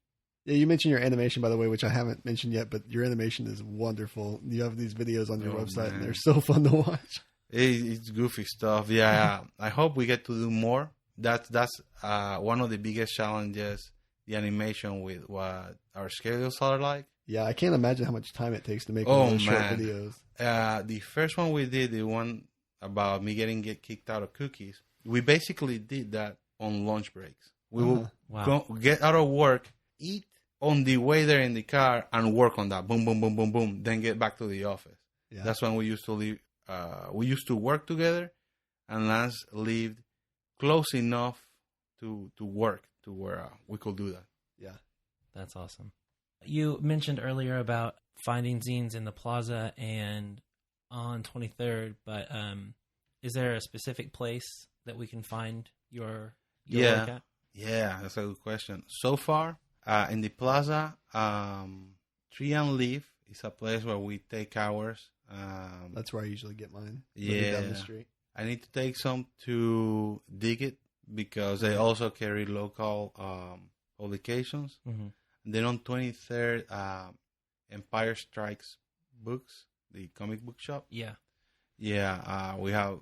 A: Yeah, you mentioned your animation, by the way, which I haven't mentioned yet, but your animation is wonderful. You have these videos on your website, and they're so fun to watch.
D: It's goofy stuff. Yeah, I hope we get to do more. That's one of the biggest challenges, the animation with what our schedules are like.
A: Yeah, I can't imagine how much time it takes to make those short videos.
D: The first one we did, the one about me getting kicked out of cookies, we basically did that on lunch breaks. We will get out of work, eat on the way there in the car, and work on that. Boom, boom, boom, boom, boom. Then get back to the office. Yeah. That's when we used to live. We used to work together, and Lance lived close enough to work to where we could do that.
A: Yeah.
B: That's awesome. You mentioned earlier about finding zines in the plaza and on 23rd, but is there a specific place that we can find your work at?
D: Yeah, that's a good question. So far, in the plaza, Tree and Leaf is a place where we take ours.
A: That's where I usually get mine.
D: Yeah.
A: Down the street.
D: I need to take some to Dig It because they also carry local publications. Mm-hmm. And then on 23rd, Empire Strikes Books, the comic book shop.
B: Yeah.
D: Yeah, we have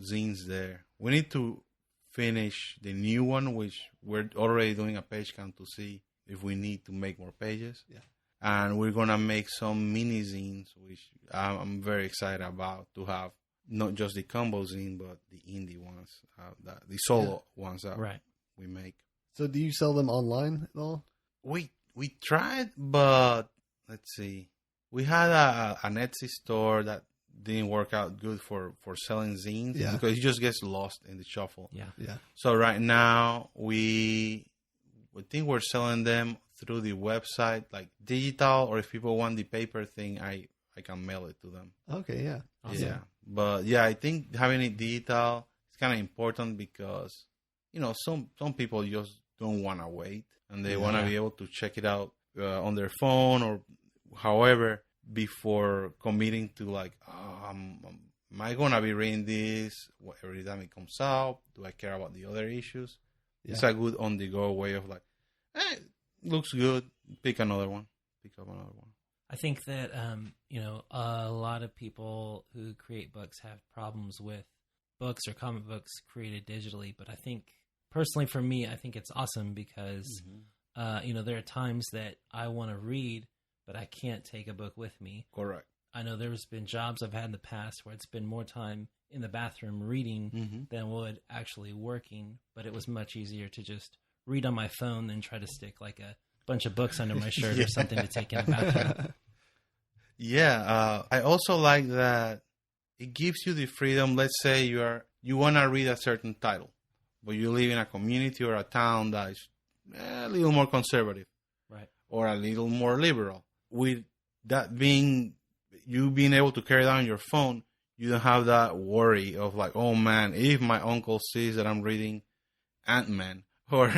D: zines there. We need to finish the new one, which we're already doing a page count to see if we need to make more pages.
A: Yeah.
D: And we're going to make some mini zines, which I'm very excited about to have. Not just the combo zine, but the indie ones, the solo ones that we make.
A: So do you sell them online at all?
D: We tried, but let's see. We had an Etsy store that didn't work out good for selling zines because it just gets lost in the shuffle.
A: Yeah.
D: So right now we think we're selling them through the website, like digital, or if people want the paper thing, I can mail it to them.
A: Okay, yeah. Awesome.
D: Yeah. But yeah, I think having it digital is kind of important because, some people just don't want to wait and they want to be able to check it out on their phone or however before committing to like, am I going to be reading this every time it comes out? Do I care about the other issues? Yeah. It's a good on-the-go way of like, looks good. Pick another one. Pick up another one.
B: I think that, a lot of people who create books have problems with books or comic books created digitally. But I think, personally for me, I think it's awesome because, there are times that I want to read, but I can't take a book with me.
D: Correct.
B: I know there's been jobs I've had in the past where it's been more time in the bathroom reading than would actually working, but it was much easier to just read on my phone than try to stick like a bunch of books under my shirt or something to take in the bathroom.
D: Yeah, I also like that it gives you the freedom. Let's say you want to read a certain title, but you live in a community or a town that is a little more conservative,
B: right,
D: or a little more liberal. With that being able to carry that on your phone, you don't have that worry of like, oh man, if my uncle sees that I'm reading Ant-Man, or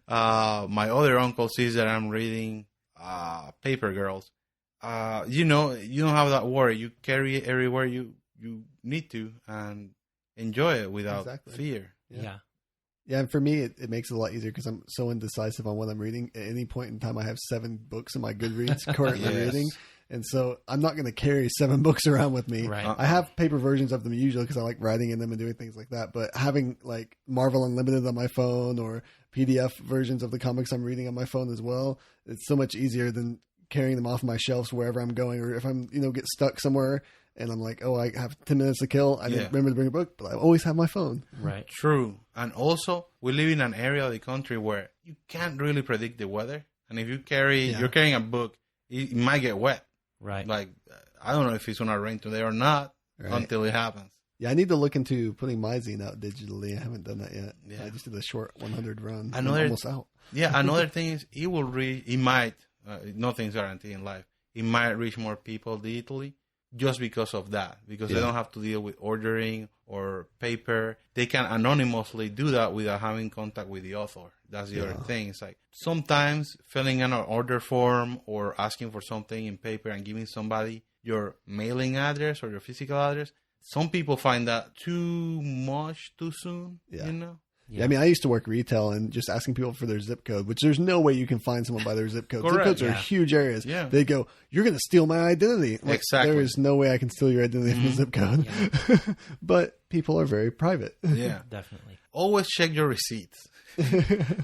D: my other uncle sees that I'm reading Paper Girls. You don't have that worry. You carry it everywhere you need to and enjoy it without fear.
A: Yeah, and for me, it makes it a lot easier because I'm so indecisive on what I'm reading. At any point in time, I have 7 books in my Goodreads currently reading. And so I'm not going to carry 7 books around with me.
B: Right.
A: I have paper versions of them usually because I like writing in them and doing things like that. But having like Marvel Unlimited on my phone or PDF versions of the comics I'm reading on my phone as well, it's so much easier than carrying them off my shelves wherever I'm going. Or if I'm, get stuck somewhere and I'm like, oh, I have 10 minutes to kill. I didn't remember to bring a book, but I always have my phone.
B: Right.
D: True. And also, we live in an area of the country where you can't really predict the weather. And if you're carrying a book, it might get wet.
B: Right.
D: Like, I don't know if it's going to rain today or not until it happens.
A: Yeah, I need to look into putting my zine out digitally. I haven't done that yet.
D: Yeah.
A: I just did a short 100 run.
D: Another,
A: I'm almost out.
D: Yeah, another thing is it might, nothing's guaranteed in life. It might reach more people digitally just because of that. Because they don't have to deal with ordering or paper. They can anonymously do that without having contact with the author. That's the other thing. It's like sometimes filling in an order form or asking for something in paper and giving somebody your mailing address or your physical address, some people find that too much too soon,
A: Yeah, I mean, I used to work retail and just asking people for their zip code, which there's no way you can find someone by their zip code.
D: Correct.
A: Zip codes are huge areas.
D: Yeah.
A: They go, you're going to steal my identity. Like,
D: Exactly.
A: There is no way I can steal your identity from a zip code. Yeah. But people are very private.
D: Yeah.
B: Definitely.
D: Always check your receipts.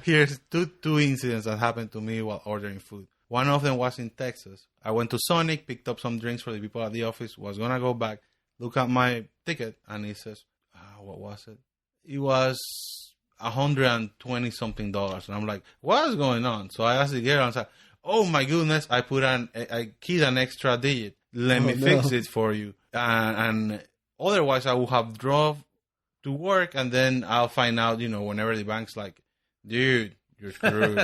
D: Here's two incidents that happened to me while ordering food. One of them was in Texas. I went to Sonic, picked up some drinks for the people at the office, was going to go back, look at my ticket, and it says, what was it? It was $120 something. And I'm like, what is going on? So I asked the girl and said, oh my goodness, I keyed an extra digit. Let me fix it for you. And otherwise I would have drove to work and then I'll find out, whenever the bank's like, dude, you're screwed,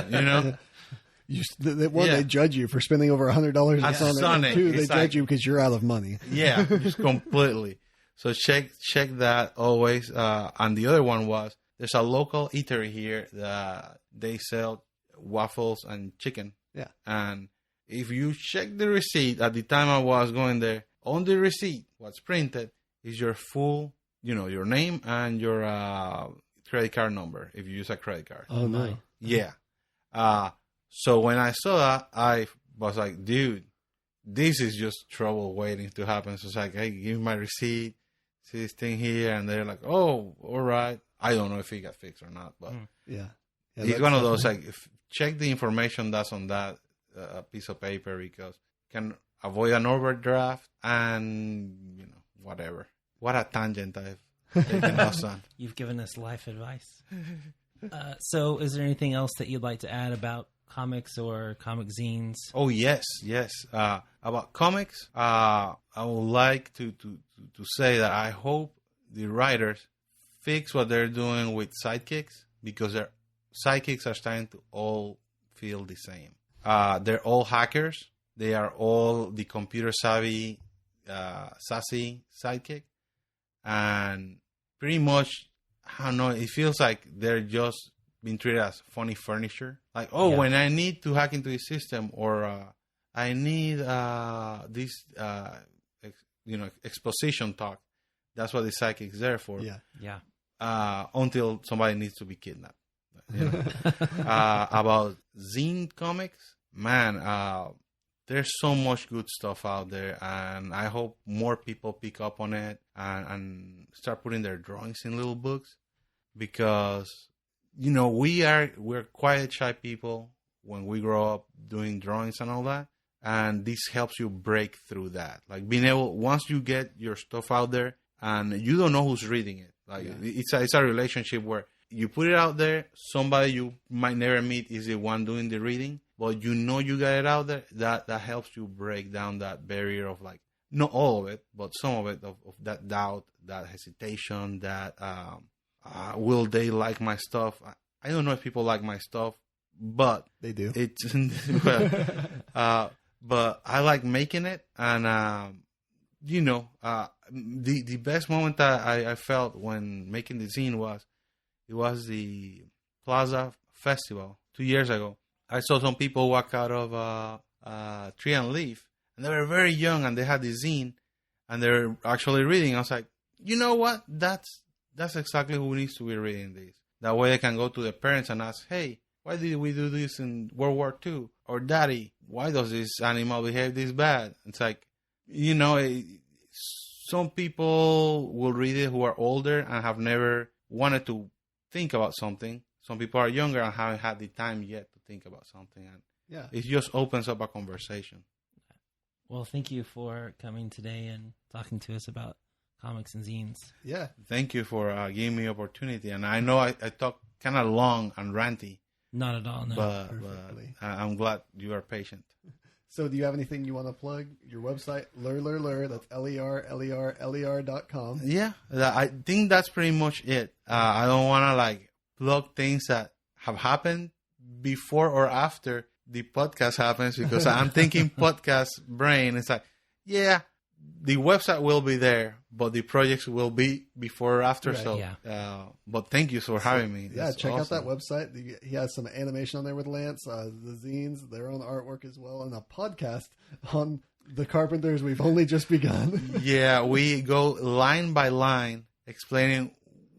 A: They judge you for spending over $100 on Sonic. Two, they judge you because you're out of money.
D: Yeah, just completely. So check that always. And the other one was, there's a local eatery here that they sell waffles and chicken.
A: Yeah.
D: And if you check the receipt at the time I was going there, on the receipt, what's printed is your full, your name and your credit card number if you use a credit card.
A: Oh, no.
D: Yeah. So when I saw that, I was like, dude, this is just trouble waiting to happen. So it's like, hey, give me my receipt, see this thing here. And they're like, oh, all right. I don't know if it got fixed or not, but it's one of those, like, check the information that's on that piece of paper because you can avoid an overdraft and, whatever. What a tangent I've taken us on.
B: You've given us life advice. So is there anything else that you'd like to add about comics or comic zines?
D: Oh, yes. About comics, I would like to say that I hope the writers fix what they're doing with sidekicks because their sidekicks are starting to all feel the same. They're all hackers. They are all the computer savvy, sassy sidekick. And pretty much, I don't know, it feels like they're just being treated as funny furniture. Like, when I need to hack into the system or I need this, exposition talk, that's what the sidekick's there for.
B: Yeah.
D: Until somebody needs to be kidnapped. About zine comics, man, there's so much good stuff out there, and I hope more people pick up on it and start putting their drawings in little books because, we're quiet, shy people when we grow up doing drawings and all that, and this helps you break through that. Like being able, once you get your stuff out there and you don't know who's reading it, like it's a relationship where you put it out there, somebody you might never meet is the one doing the reading, but but you got it out there, that helps you break down that barrier of like, not all of it, but some of it, of that doubt, that hesitation, that will they like my stuff? I don't know if people like my stuff, but
A: they do.
D: It's but I like making it, and the best moment that I felt when making the zine was the Plaza Festival 2 years ago. I saw some people walk out of Tree and Leaf, and they were very young, and they had the zine, and they're actually reading. I was like, you know what? That's exactly who needs to be reading this. That way they can go to their parents and ask, hey, why did we do this in World War II? Or, Daddy, why does this animal behave this bad? It's like, some people will read it who are older and have never wanted to think about something. Some people are younger and haven't had the time yet to think about something. And it just opens up a conversation.
B: Well, thank you for coming today and talking to us about comics and zines.
A: Yeah.
D: Thank you for giving me opportunity. And I know I talk kind of long and ranty.
B: Not at all, no.
D: But I'm glad you are patient.
A: So do you have anything you want to plug? Your website, Ler, that's LER.com.
D: Yeah, I think that's pretty much it. I don't want to like plug things that have happened before or after the podcast happens, because I'm thinking podcast brain. It's like, yeah, the website will be there, but the projects will be before or after. Right, so, but thank you for having me.
A: Yeah, check out that website. He has some animation on there with Lance, the zines, their own artwork as well, and a podcast on the Carpenters. We've only just begun.
D: Yeah, we go line by line explaining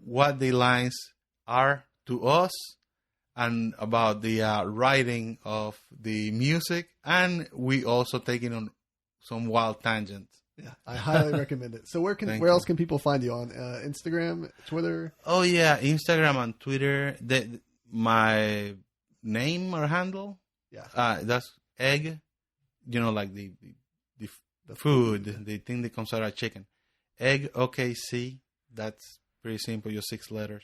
D: what the lines are to us and about the writing of the music, and we also taking on some wild tangents.
A: Yeah, I highly recommend it. So where else can people find you on Instagram, Twitter?
D: Oh yeah, Instagram and Twitter. My name or handle? Yeah, that's egg. Like the food, the thing that comes out of chicken. Egg OKC. That's pretty simple. Just 6 letters.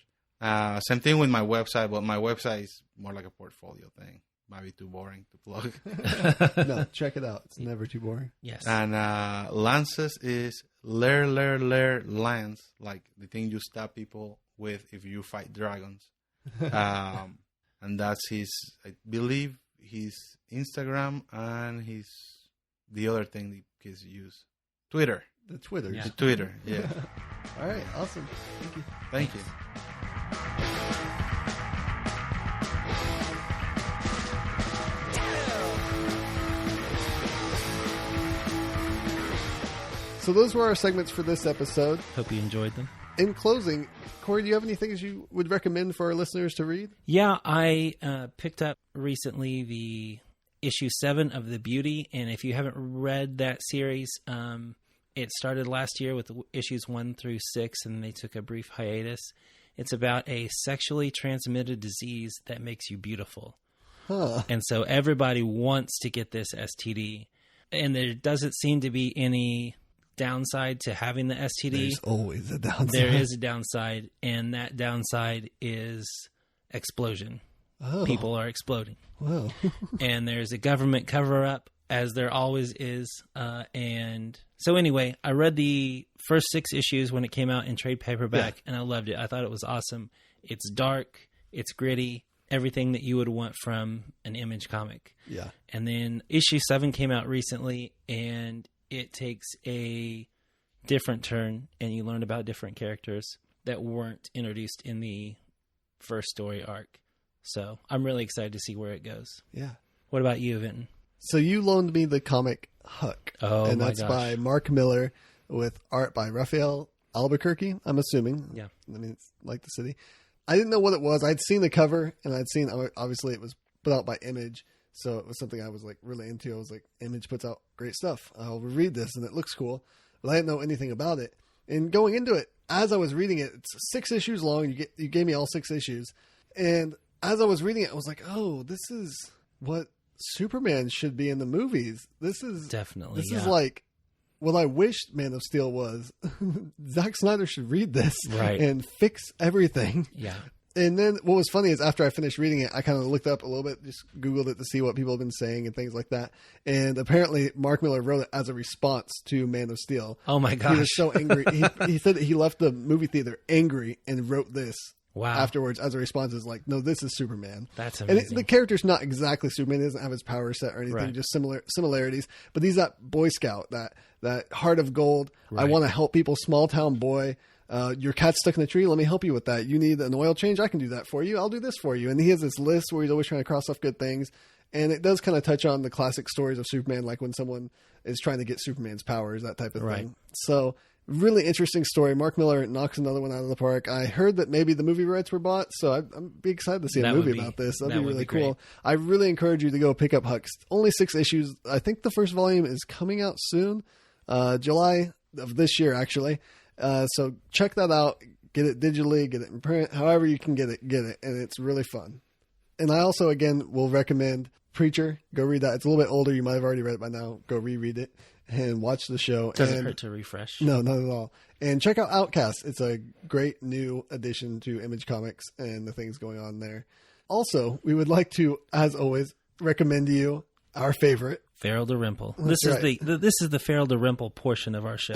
D: Same thing with my website, but my website is more like a portfolio thing. Might be too boring to plug.
A: No, check it out. It's never too boring.
B: Yes.
D: And Lances is Lance, like the thing you stab people with if you fight dragons. And that's his, I believe, his Instagram and the other thing the kids use. Twitter.
A: The Twitter.
D: Yeah. The Twitter, yeah.
A: All right, awesome. Thank you.
D: Thank you.
A: So those were our segments for this episode.
B: Hope you enjoyed them.
A: In closing, Cory, do you have any things you would recommend for our listeners to read?
B: Yeah, I picked up recently the issue 7 of The Beauty, and if you haven't read that series, it started last year with issues 1 through 6, and they took a brief hiatus. It's about a sexually transmitted disease that makes you beautiful.
A: Huh.
B: And so everybody wants to get this STD, and there doesn't seem to be any downside to having the STD.
A: There's always a downside.
B: There is a downside, and that downside is explosion.
A: Oh.
B: People are exploding.
A: Wow.
B: And there's a government cover-up, as there always is. And so anyway, I read the first 6 issues when it came out in trade paperback, and I loved it. I thought it was awesome. It's dark. It's gritty. Everything that you would want from an Image comic.
A: Yeah.
B: And then issue 7 came out recently, and it takes a different turn, and you learn about different characters that weren't introduced in the first story arc. So I'm really excited to see where it goes.
A: Yeah.
B: What about you, Vinton?
A: So you loaned me the comic Huck.
B: Oh,
A: and
B: my
A: that's
B: gosh.
A: by Mark Miller with art by Raphael Albuquerque, I'm assuming.
B: Yeah.
A: I mean, it's like the city. I didn't know what it was. I'd seen the cover, and I'd seen, obviously, it was put out by Image. So it was something I was like really into. I was like, Image puts out great stuff. I'll read this, and it looks cool. But I didn't know anything about it. And going into it, as I was reading it, it's 6 issues long. You gave me all 6 issues. And as I was reading it, I was like, oh, this is what Superman should be in the movies. This is
B: definitely,
A: is like what I wished Man of Steel was. Zack Snyder should read this
B: right.
A: and fix everything.
B: Yeah.
A: And then what was funny is after I finished reading it, I kind of looked up a little bit, just Googled it to see what people have been saying and things like that. And apparently Mark Millar wrote it as a response to Man of Steel.
B: Oh my gosh.
A: He was so angry. He said that he left the movie theater angry and wrote this afterwards as a response. Is like, no, this is Superman.
B: That's amazing.
A: And the character's not exactly Superman. He doesn't have his power set or anything, just similarities. But he's that Boy Scout, that heart of gold.
B: Right.
A: I want to help people, small town boy. Your cat's stuck in the tree. Let me help you with that. You need an oil change? I can do that for you. I'll do this for you. And he has this list where he's always trying to cross off good things. And it does kind of touch on the classic stories of Superman, like when someone is trying to get Superman's powers, that type of thing. So really interesting story. Mark Millar knocks another one out of the park. I heard that maybe the movie rights were bought, so I'm be excited to see a movie about this. That'd be really cool. I really encourage you to go pick up Huck. Only 6 issues. I think the first volume is coming out soon, July of this year, actually. So check that out. Get it digitally, get it in print, however you can get it. And it's really fun. And I also, again, will recommend Preacher. Go read that. It's a little bit older. You might have already read it by now. Go reread it and watch the show.
B: Doesn't hurt to refresh.
A: No, not at all. And check out Outcast. It's a great new addition to Image Comics and the things going on there. Also, we would like to, as always, recommend to you our favorite.
B: Farrell to Rimple. This is the Farrell to Rimple portion of our show.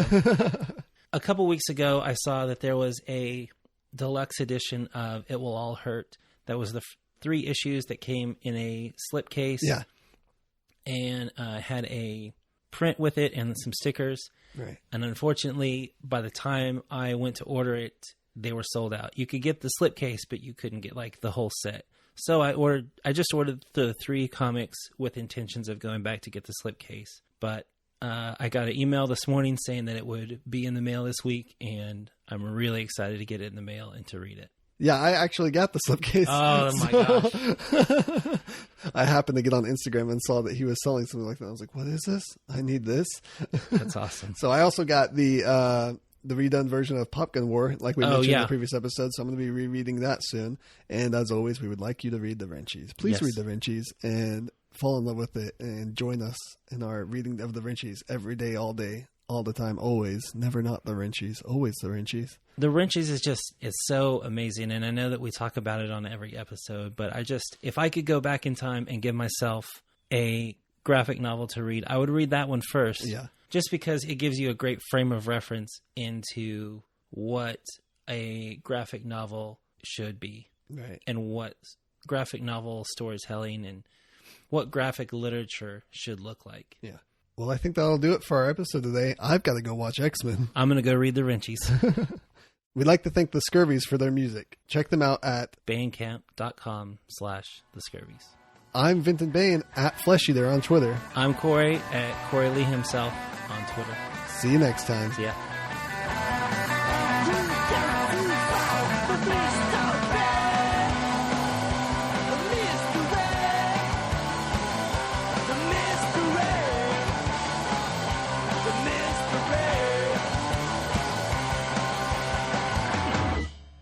B: A couple weeks ago, I saw that there was a deluxe edition of It Will All Hurt. That was the 3 issues that came in a slipcase.
A: Yeah.
B: And had a print with it and some stickers.
A: Right.
B: And unfortunately, by the time I went to order it, they were sold out. You could get the slipcase, but you couldn't get like the whole set. So I just ordered the 3 comics with intentions of going back to get the slipcase. But I got an email this morning saying that it would be in the mail this week, and I'm really excited to get it in the mail and to read it.
A: Yeah, I actually got the slipcase.
B: Oh, my gosh.
A: I happened to get on Instagram and saw that he was selling something like that. I was like, what is this? I need this.
B: That's awesome.
A: So I also got the redone version of Pop Gun War, like we mentioned in the previous episode. So I'm going to be rereading that soon. And as always, we would like you to read the Wrenchies. Please read the Wrenchies and fall in love with it and join us in our reading of the Wrenchies every day, all the time, always. Never not the Wrenchies, always the Wrenchies.
B: The Wrenchies is so amazing, and I know that we talk about it on every episode, but if I could go back in time and give myself a graphic novel to read, I would read that one first.
A: Yeah.
B: Just because it gives you a great frame of reference into what a graphic novel should be.
A: Right.
B: And what graphic novel storytelling and what graphic literature should look like.
A: Yeah. Well, I think that'll do it for our episode today. I've got to go watch X-Men.
B: I'm going to go read the Wrenchies.
A: We'd like to thank the Scurvies for their music. Check them out at
B: bandcamp.com/the Scurvies.
A: I'm Vinton Bain at Fleshy there on Twitter.
B: I'm Cory at Cory Lee himself on Twitter.
A: See you next time.
B: See ya.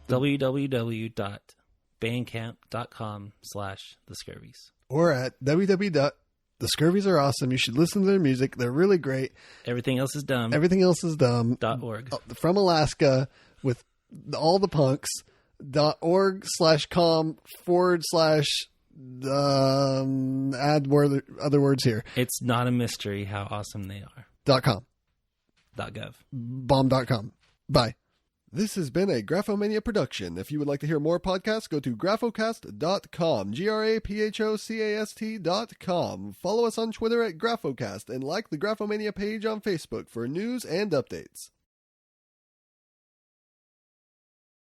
B: www.bandcamp.com/the Scurvies.
A: Or at www.the Scurvies are awesome. You should listen to their music. They're really great.
B: Everything else is dumb.
A: Everything else is dumb.
B: .org.
A: From Alaska with all the punks. .org/com/ add more other words here.
B: It's not a mystery how awesome they are.
A: .com.
B: .gov.
A: Bomb.com. Bye. This has been a Graphomania production. If you would like to hear more podcasts, go to graphocast.com, graphocast.com. Follow us on Twitter at Graphocast and like the Graphomania page on Facebook for news and updates.